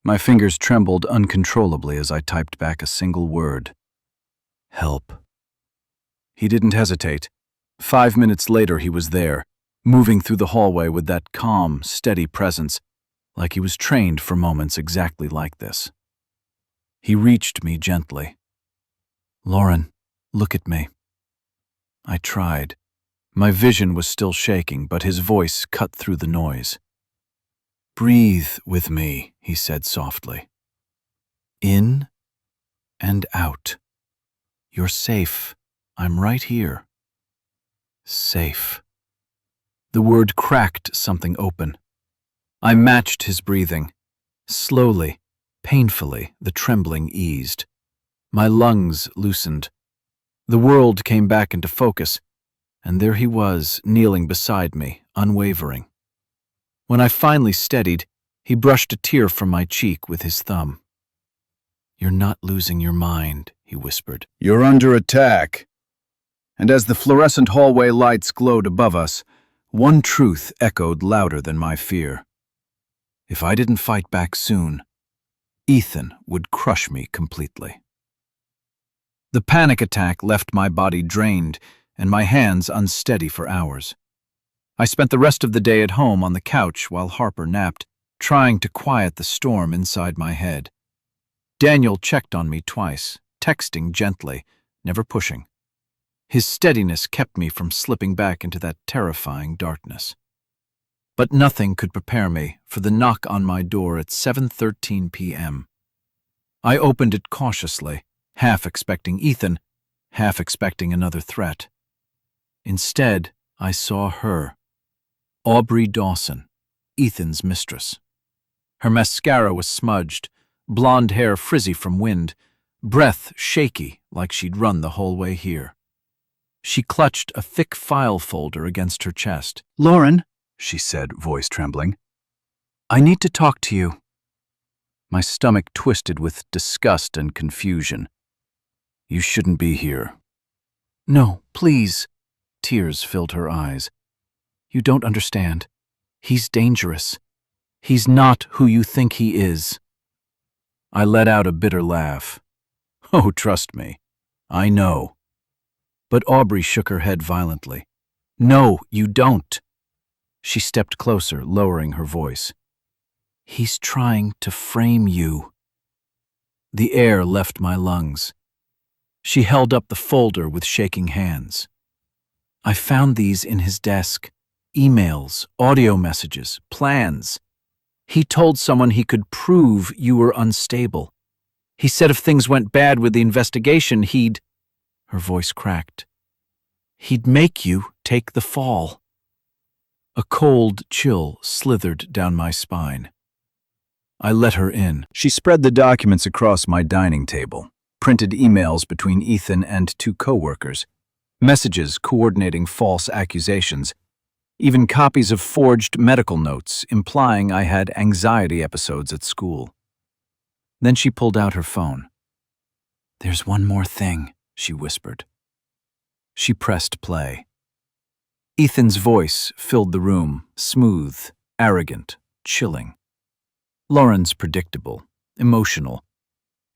My fingers trembled uncontrollably as I typed back a single word. "Help." He didn't hesitate. 5 minutes later he was there, moving through the hallway with that calm, steady presence, like he was trained for moments exactly like this. He reached me gently. "Lauren, look at me." I tried. My vision was still shaking, but his voice cut through the noise. "Breathe with me," he said softly. "In and out. You're safe. I'm right here." Safe. The word cracked something open. I matched his breathing. Slowly, painfully, the trembling eased. My lungs loosened. The world came back into focus, and there he was, kneeling beside me, unwavering. When I finally steadied, he brushed a tear from my cheek with his thumb. "You're not losing your mind," he whispered. "You're under attack." And as the fluorescent hallway lights glowed above us, one truth echoed louder than my fear. If I didn't fight back soon, Ethan would crush me completely. The panic attack left my body drained and my hands unsteady for hours. I spent the rest of the day at home on the couch while Harper napped, trying to quiet the storm inside my head. Daniel checked on me twice, texting gently, never pushing. His steadiness kept me from slipping back into that terrifying darkness. But nothing could prepare me for the knock on my door at 7:13 p.m. I opened it cautiously, half expecting Ethan, half expecting another threat. Instead, I saw her, Aubrey Dawson, Ethan's mistress. Her mascara was smudged, blonde hair frizzy from wind, breath shaky like she'd run the whole way here. She clutched a thick file folder against her chest. "Lauren," she said, voice trembling, "I need to talk to you." My stomach twisted with disgust and confusion. "You shouldn't be here." "No, please." Tears filled her eyes. "You don't understand. He's dangerous. He's not who you think he is." I let out a bitter laugh. "Oh, trust me. I know." But Aubrey shook her head violently. "No, you don't." She stepped closer, lowering her voice. "He's trying to frame you." The air left my lungs. She held up the folder with shaking hands. "I found these in his desk. Emails, audio messages, plans. He told someone he could prove you were unstable. He said if things went bad with the investigation, he'd—" Her voice cracked. "He'd make you take the fall." A cold chill slithered down my spine. I let her in. She spread the documents across my dining table, printed emails between Ethan and two coworkers, messages coordinating false accusations, even copies of forged medical notes implying I had anxiety episodes at school. Then she pulled out her phone. "There's one more thing," she whispered. She pressed play. Ethan's voice filled the room, smooth, arrogant, chilling. Lauren's predictable, emotional.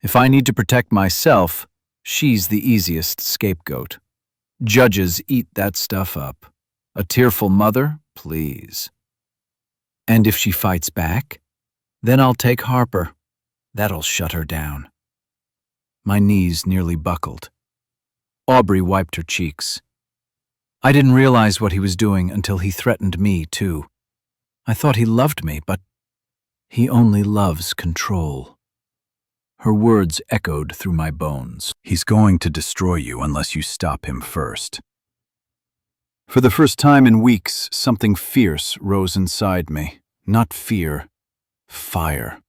If I need to protect myself, she's the easiest scapegoat. Judges eat that stuff up. A tearful mother, please. And if she fights back, then I'll take Harper. That'll shut her down. My knees nearly buckled. Aubrey wiped her cheeks. I didn't realize what he was doing until he threatened me, too. I thought he loved me, but he only loves control. Her words echoed through my bones. "He's going to destroy you unless you stop him first." For the first time in weeks, something fierce rose inside me. Not fear, fire.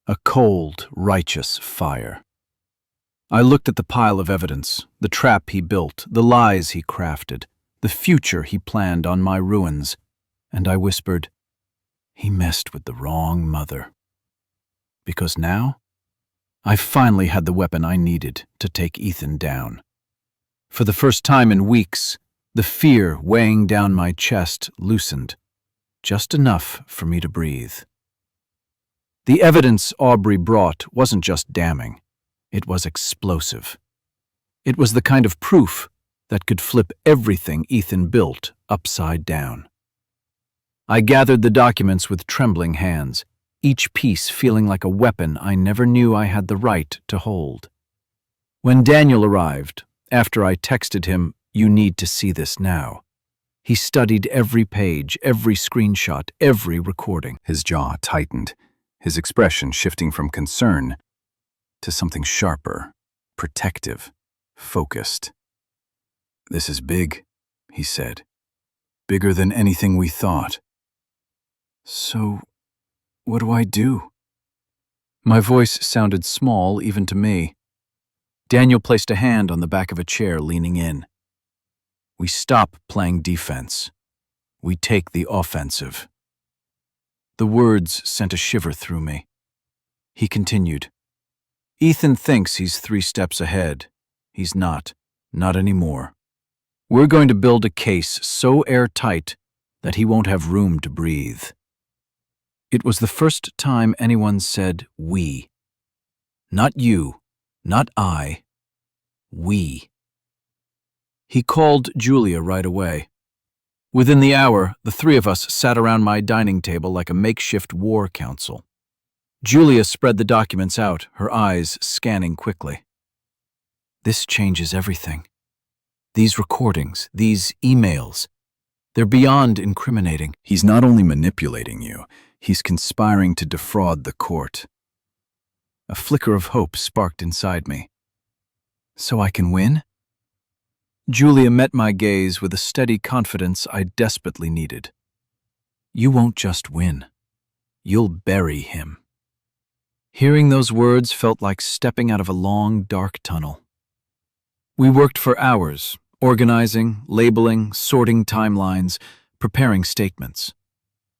A cold, righteous fire. I looked at the pile of evidence, the trap he built, the lies he crafted, the future he planned on my ruins, and I whispered, "He messed with the wrong mother." Because now, I finally had the weapon I needed to take Ethan down. For the first time in weeks, the fear weighing down my chest loosened, just enough for me to breathe. The evidence Aubrey brought wasn't just damning, it was explosive. It was the kind of proof that could flip everything Ethan built upside down. I gathered the documents with trembling hands, each piece feeling like a weapon I never knew I had the right to hold. When Daniel arrived, after I texted him, "You need to see this now," he studied every page, every screenshot, every recording. His jaw tightened, his expression shifting from concern to something sharper, protective, focused. "This is big," he said. "Bigger than anything we thought." "So, what do I do?" My voice sounded small even to me. Daniel placed a hand on the back of a chair, leaning in. We stop playing defense. We take the offensive. The words sent a shiver through me. He continued. Ethan thinks he's 3 steps ahead. He's not. Not anymore. We're going to build a case so airtight that he won't have room to breathe. It was the first time anyone said we. Not you, not I. We. He called Julia right away. Within the hour, the 3 of us sat around my dining table like a makeshift war council. Julia spread the documents out, her eyes scanning quickly. This changes everything. These recordings, these emails, they're beyond incriminating. He's not only manipulating you, he's conspiring to defraud the court. A flicker of hope sparked inside me. So I can win? Julia met my gaze with a steady confidence I desperately needed. You won't just win. You'll bury him. Hearing those words felt like stepping out of a long, dark tunnel. We worked for hours, organizing, labeling, sorting timelines, preparing statements.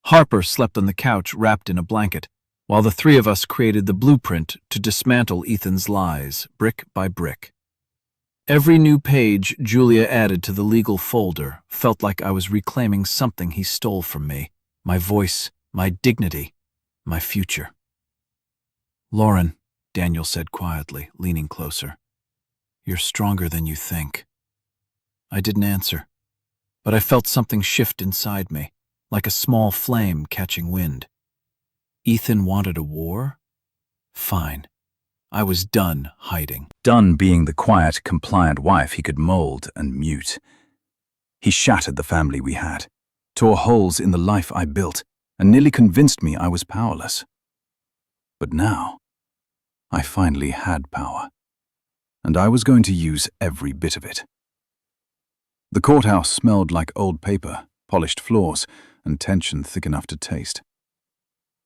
Harper slept on the couch wrapped in a blanket, while the 3 of us created the blueprint to dismantle Ethan's lies, brick by brick. Every new page Julia added to the legal folder felt like I was reclaiming something he stole from me, my voice, my dignity, my future. Lauren, Daniel said quietly, leaning closer. You're stronger than you think. I didn't answer, but I felt something shift inside me, like a small flame catching wind. Ethan wanted a war? Fine. I was done hiding. Done being the quiet, compliant wife he could mold and mute. He shattered the family we had, tore holes in the life I built, and nearly convinced me I was powerless. But now, I finally had power, and I was going to use every bit of it. The courthouse smelled like old paper, polished floors, and tension thick enough to taste.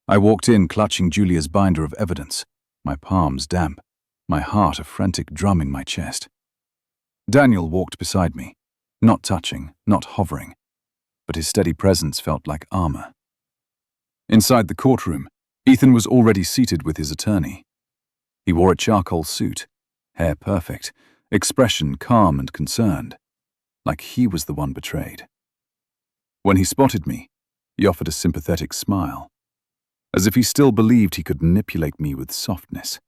I walked in clutching Julia's binder of evidence, my palms damp, my heart a frantic drum in my chest. Daniel walked beside me, not touching, not hovering, but his steady presence felt like armor. Inside the courtroom, Ethan was already seated with his attorney. He wore a charcoal suit, hair perfect, expression calm and concerned, like he was the one betrayed. When he spotted me, he offered a sympathetic smile, as if he still believed he could manipulate me with softness,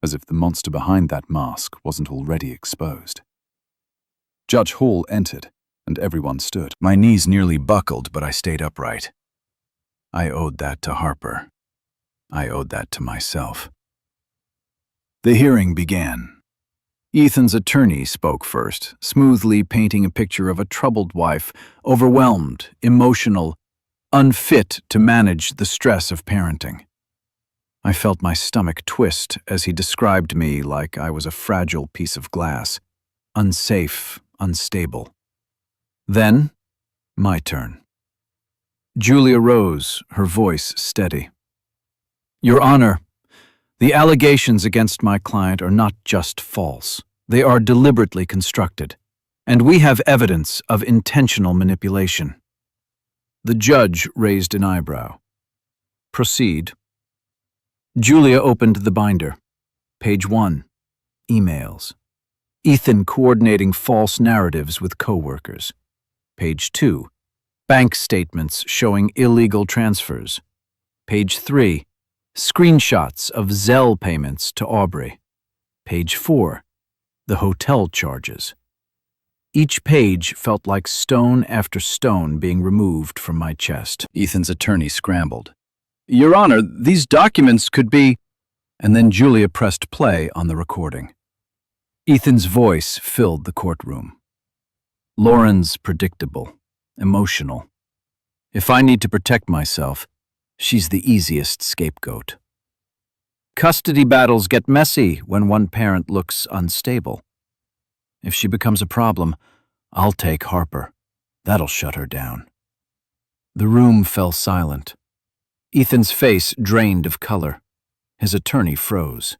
as if the monster behind that mask wasn't already exposed. Judge Hall entered, and everyone stood. My knees nearly buckled, but I stayed upright. I owed that to Harper. I owed that to myself. The hearing began. Ethan's attorney spoke first, smoothly painting a picture of a troubled wife, overwhelmed, emotional, unfit to manage the stress of parenting. I felt my stomach twist as he described me like I was a fragile piece of glass, unsafe, unstable. Then, my turn. Julia rose, her voice steady. Your Honor, the allegations against my client are not just false. They are deliberately constructed, and we have evidence of intentional manipulation. The judge raised an eyebrow. Proceed. Julia opened the binder. Page 1. Emails. Ethan coordinating false narratives with coworkers. Page 2. Bank statements showing illegal transfers. Page 3. Screenshots of Zelle payments to Aubrey. Page 4. The hotel charges. Each page felt like stone after stone being removed from my chest. Ethan's attorney scrambled. Your Honor, these documents could be... And then Julia pressed play on the recording. Ethan's voice filled the courtroom. Lauren's predictable, emotional. If I need to protect myself, she's the easiest scapegoat. Custody battles get messy when one parent looks unstable. If she becomes a problem, I'll take Harper. That'll shut her down. The room fell silent. Ethan's face drained of color. His attorney froze.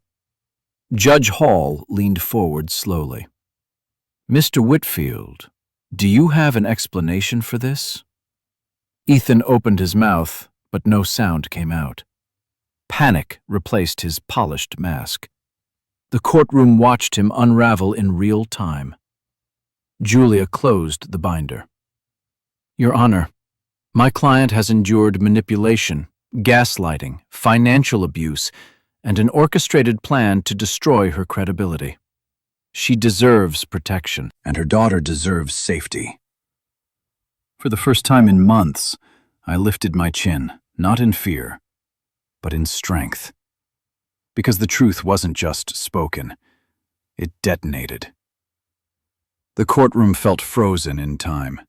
Judge Hall leaned forward slowly. "Mr. Whitfield, do you have an explanation for this?" Ethan opened his mouth, but no sound came out. Panic replaced his polished mask. The courtroom watched him unravel in real time. Julia closed the binder. "Your Honor, my client has endured manipulation, gaslighting, financial abuse, and an orchestrated plan to destroy her credibility. She deserves protection, and her daughter deserves safety." For the first time in months, I lifted my chin, not in fear, but in strength. Because the truth wasn't just spoken, it detonated. The courtroom felt frozen in time.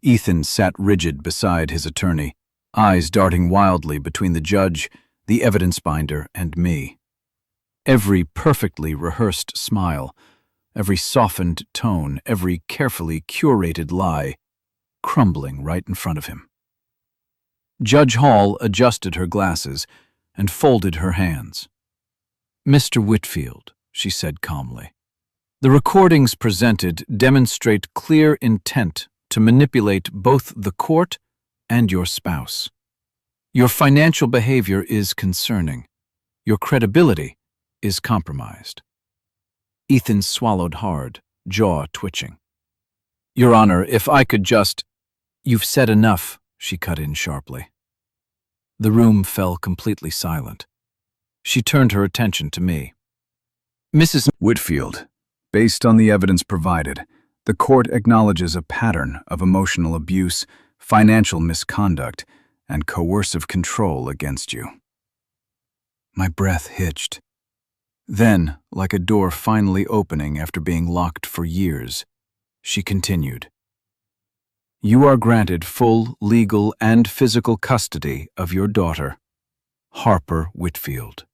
Ethan sat rigid beside his attorney, eyes darting wildly between the judge, the evidence binder, and me. Every perfectly rehearsed smile, every softened tone, every carefully curated lie, crumbling right in front of him. Judge Hall adjusted her glasses and folded her hands. "Mr. Whitfield," she said calmly, "the recordings presented demonstrate clear intent to manipulate both the court and your spouse. Your financial behavior is concerning. Your credibility is compromised." Ethan swallowed hard, jaw twitching. "Your Honor, if I could just—" "You've said enough," she cut in sharply. The room fell completely silent. She turned her attention to me. "Mrs. Whitfield, based on the evidence provided, the court acknowledges a pattern of emotional abuse, financial misconduct, and coercive control against you." My breath hitched. Then, like a door finally opening after being locked for years, she continued. "You are granted full legal and physical custody of your daughter, Harper Whitfield."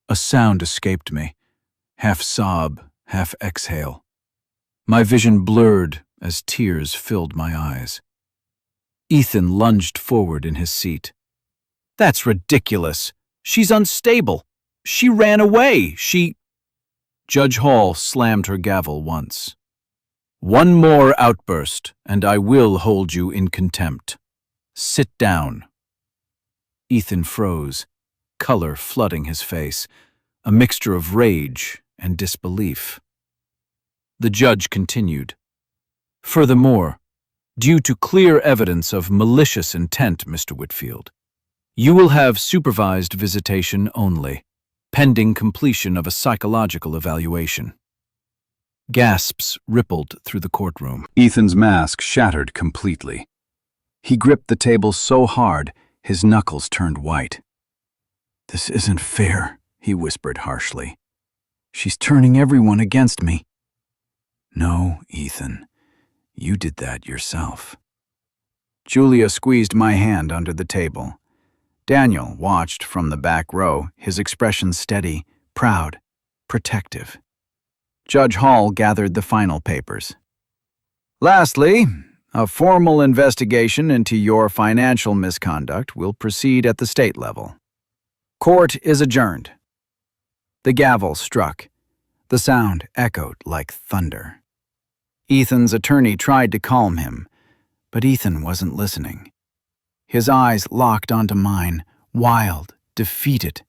A sound escaped me, half sob, half exhale. My vision blurred as tears filled my eyes. Ethan lunged forward in his seat. "That's ridiculous. She's unstable. She ran away. Judge Hall slammed her gavel once. "One more outburst, and I will hold you in contempt. Sit down." Ethan froze, color flooding his face, a mixture of rage and disbelief. The judge continued. "Furthermore, due to clear evidence of malicious intent, Mr. Whitfield, you will have supervised visitation only, pending completion of a psychological evaluation." Gasps rippled through the courtroom. Ethan's mask shattered completely. He gripped the table so hard, his knuckles turned white. "This isn't fair," he whispered harshly. "She's turning everyone against me." "No, Ethan, you did that yourself." Julia squeezed my hand under the table. Daniel watched from the back row, his expression steady, proud, protective. Judge Hall gathered the final papers. "Lastly, a formal investigation into your financial misconduct will proceed at the state level. Court is adjourned." The gavel struck. The sound echoed like thunder. Ethan's attorney tried to calm him, but Ethan wasn't listening. His eyes locked onto mine, wild, defeated,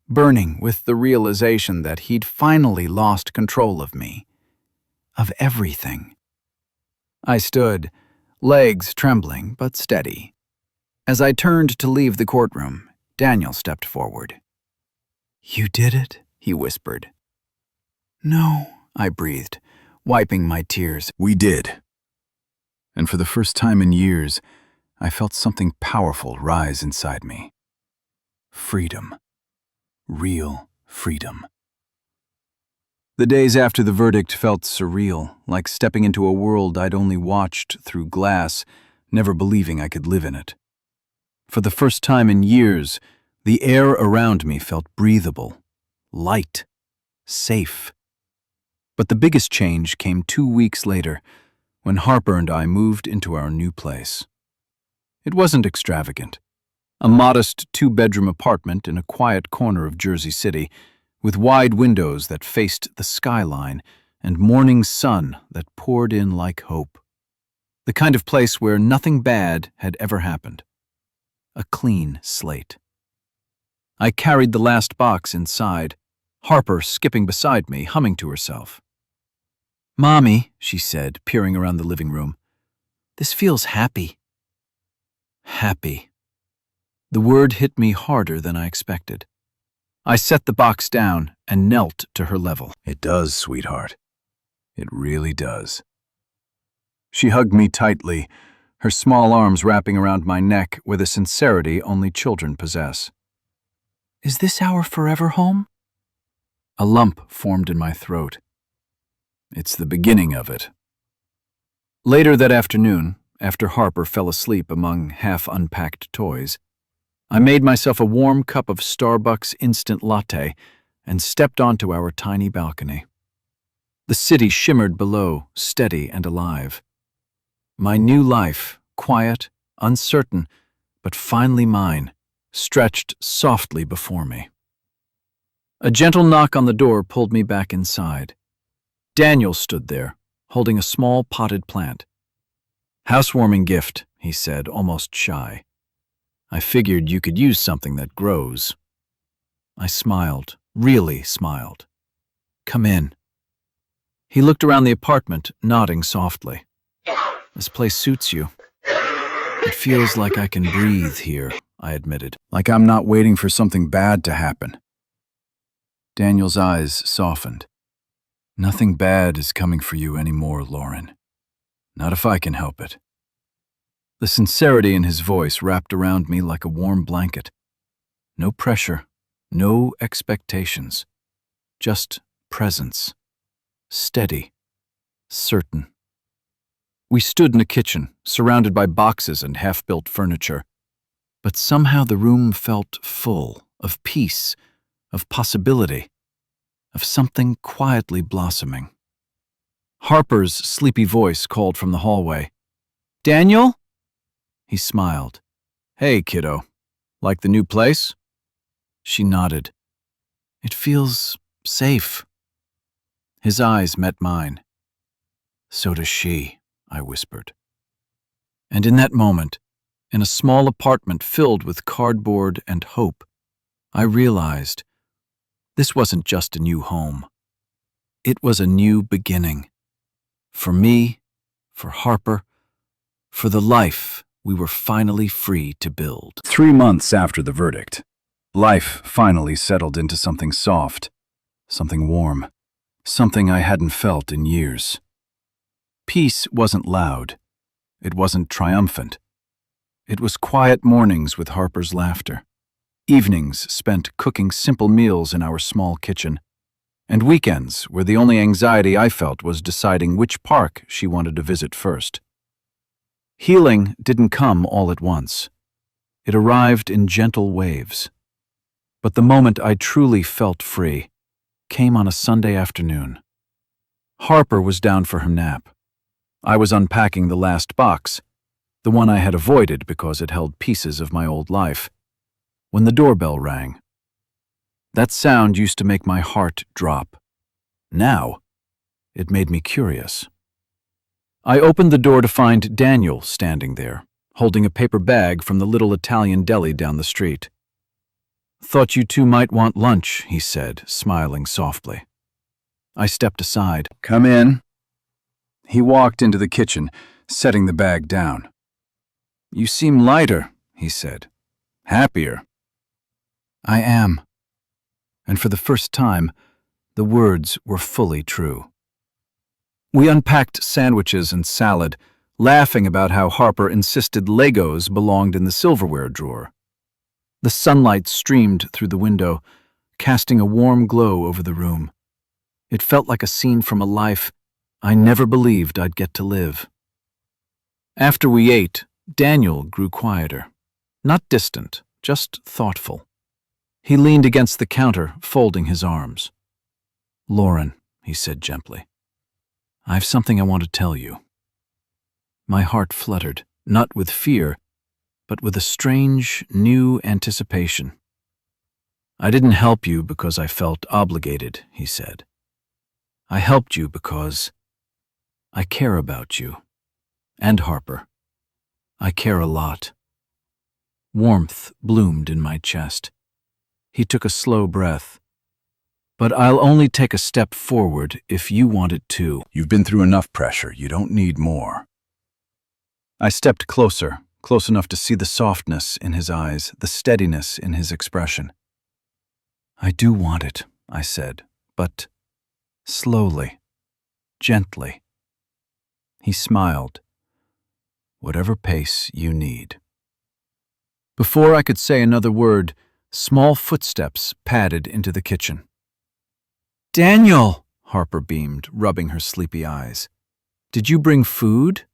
burning with the realization that he'd finally lost control of me, of everything. I stood, legs trembling but steady. As I turned to leave the courtroom, Daniel stepped forward. "You did it?" he whispered. "No," I breathed, wiping my tears. "We did." And for the first time in years, I felt something powerful rise inside me. Freedom. Real freedom. The days after the verdict felt surreal, like stepping into a world I'd only watched through glass, never believing I could live in it. For the first time in years, the air around me felt breathable, light, safe. But the biggest change came 2 weeks later, when Harper and I moved into our new place. It wasn't extravagant. A modest two-bedroom apartment in a quiet corner of Jersey City, with wide windows that faced the skyline and morning sun that poured in like hope. The kind of place where nothing bad had ever happened. A clean slate. I carried the last box inside, Harper skipping beside me, humming to herself. "Mommy," she said, peering around the living room, "this feels happy." Happy. The word hit me harder than I expected. I set the box down and knelt to her level. It does, sweetheart. It really does. She hugged me tightly, her small arms wrapping around my neck with a sincerity only children possess. "Is this our forever home?" A lump formed in my throat. It's the beginning of it. Later that afternoon, after Harper fell asleep among half-unpacked toys, I made myself a warm cup of Starbucks instant latte and stepped onto our tiny balcony. The city shimmered below, steady and alive. My new life, quiet, uncertain, but finally mine, stretched softly before me. A gentle knock on the door pulled me back inside. Daniel stood there, holding a small potted plant. "Housewarming gift," he said, almost shy. "I figured you could use something that grows." I smiled, really smiled. "Come in." He looked around the apartment, nodding softly. "This place suits you." "It feels like I can breathe here," I admitted. Like I'm not waiting for something bad to happen. Daniel's eyes softened. "Nothing bad is coming for you anymore, Lauren. Not if I can help it." The sincerity in his voice wrapped around me like a warm blanket. No pressure, no expectations. Just presence. Steady. Certain. We stood in a kitchen, surrounded by boxes and half-built furniture. But somehow the room felt full of peace, of possibility, of something quietly blossoming. Harper's sleepy voice called from the hallway. "Daniel?" He smiled. "Hey, kiddo. Like the new place?" She nodded. "It feels safe." His eyes met mine. "So does she," I whispered. And in that moment, in a small apartment filled with cardboard and hope, I realized this wasn't just a new home. It was a new beginning. For me, for Harper, for the life we were finally free to build. 3 months after the verdict, life finally settled into something soft, something warm, something I hadn't felt in years. Peace wasn't loud. It wasn't triumphant. It was quiet mornings with Harper's laughter, evenings spent cooking simple meals in our small kitchen, and weekends where the only anxiety I felt was deciding which park she wanted to visit first. Healing didn't come all at once. It arrived in gentle waves. But the moment I truly felt free came on a Sunday afternoon. Harper was down for her nap. I was unpacking the last box, the one I had avoided because it held pieces of my old life, when the doorbell rang. That sound used to make my heart drop. Now, it made me curious. I opened the door to find Daniel standing there, holding a paper bag from the little Italian deli down the street. "Thought you two might want lunch," he said, smiling softly. I stepped aside. "Come in." He walked into the kitchen, setting the bag down. "You seem lighter," he said. "Happier." "I am." And for the first time, the words were fully true. We unpacked sandwiches and salad, laughing about how Harper insisted Legos belonged in the silverware drawer. The sunlight streamed through the window, casting a warm glow over the room. It felt like a scene from a life I never believed I'd get to live. After we ate, Daniel grew quieter. Not distant, just thoughtful. He leaned against the counter, folding his arms. "Lauren," he said gently, "I have something I want to tell you." My heart fluttered, not with fear, but with a strange, new anticipation. "I didn't help you because I felt obligated," he said. "I helped you because I care about you. And Harper. I care a lot." Warmth bloomed in my chest. He took a slow breath. "But I'll only take a step forward if you want it too." You've been through enough pressure. You don't need more. I stepped closer, close enough to see the softness in his eyes, the steadiness in his expression. "I do want it," I said, "but slowly, gently." He smiled. "Whatever pace you need." Before I could say another word, small footsteps padded into the kitchen. "Daniel!" Harper beamed, rubbing her sleepy eyes. "Did you bring food?"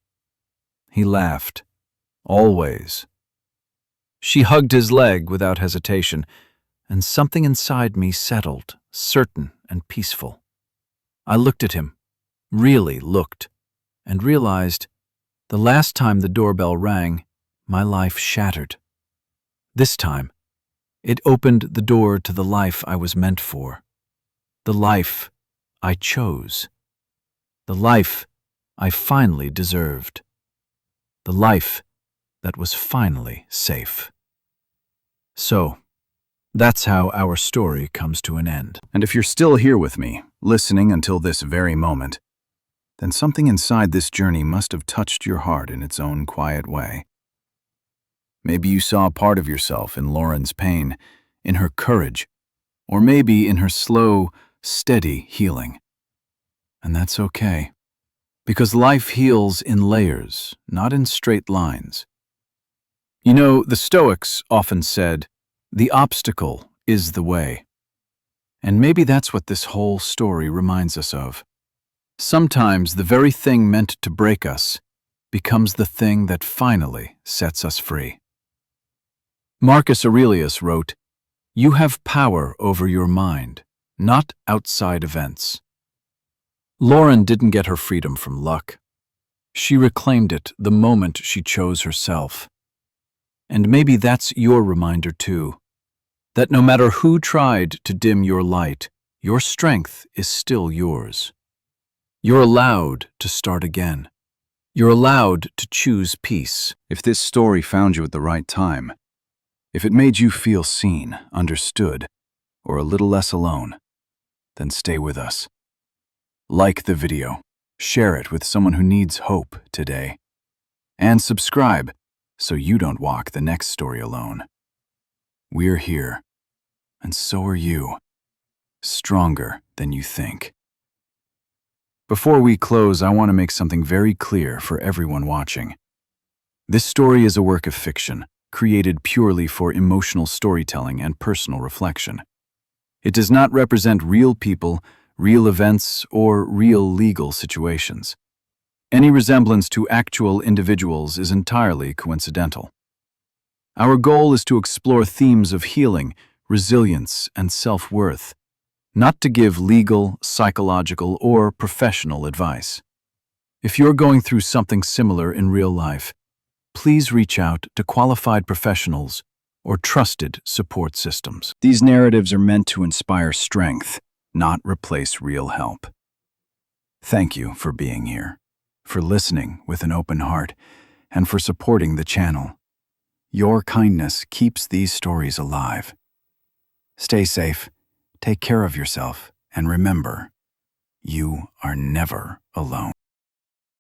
He laughed. "Always." She hugged his leg without hesitation, and something inside me settled, certain and peaceful. I looked at him, really looked, and realized the last time the doorbell rang, my life shattered. This time, it opened the door to the life I was meant for, the life I chose, the life I finally deserved, the life that was finally safe. So, that's how our story comes to an end. And if you're still here with me, listening until this very moment, then something inside this journey must have touched your heart in its own quiet way. Maybe you saw a part of yourself in Lauren's pain, in her courage, or maybe in her slow, steady healing. And that's okay, because life heals in layers, not in straight lines. You know, the Stoics often said, "The obstacle is the way." And maybe that's what this whole story reminds us of. Sometimes the very thing meant to break us becomes the thing that finally sets us free. Marcus Aurelius wrote, "You have power over your mind, not outside events." Lauren didn't get her freedom from luck. She reclaimed it the moment she chose herself. And maybe that's your reminder too, that no matter who tried to dim your light, your strength is still yours. You're allowed to start again. You're allowed to choose peace. If this story found you at the right time, if it made you feel seen, understood, or a little less alone, then stay with us. Like the video, share it with someone who needs hope today, and subscribe so you don't walk the next story alone. We're here, and so are you, stronger than you think. Before we close, I want to make something very clear for everyone watching. This story is a work of fiction, created purely for emotional storytelling and personal reflection. It does not represent real people, real events, or real legal situations. Any resemblance to actual individuals is entirely coincidental. Our goal is to explore themes of healing, resilience, and self-worth, not to give legal, psychological, or professional advice. If you're going through something similar in real life, please reach out to qualified professionals or trusted support systems. These narratives are meant to inspire strength, not replace real help. Thank you for being here, for listening with an open heart, and for supporting the channel. Your kindness keeps these stories alive. Stay safe, take care of yourself, and remember, you are never alone.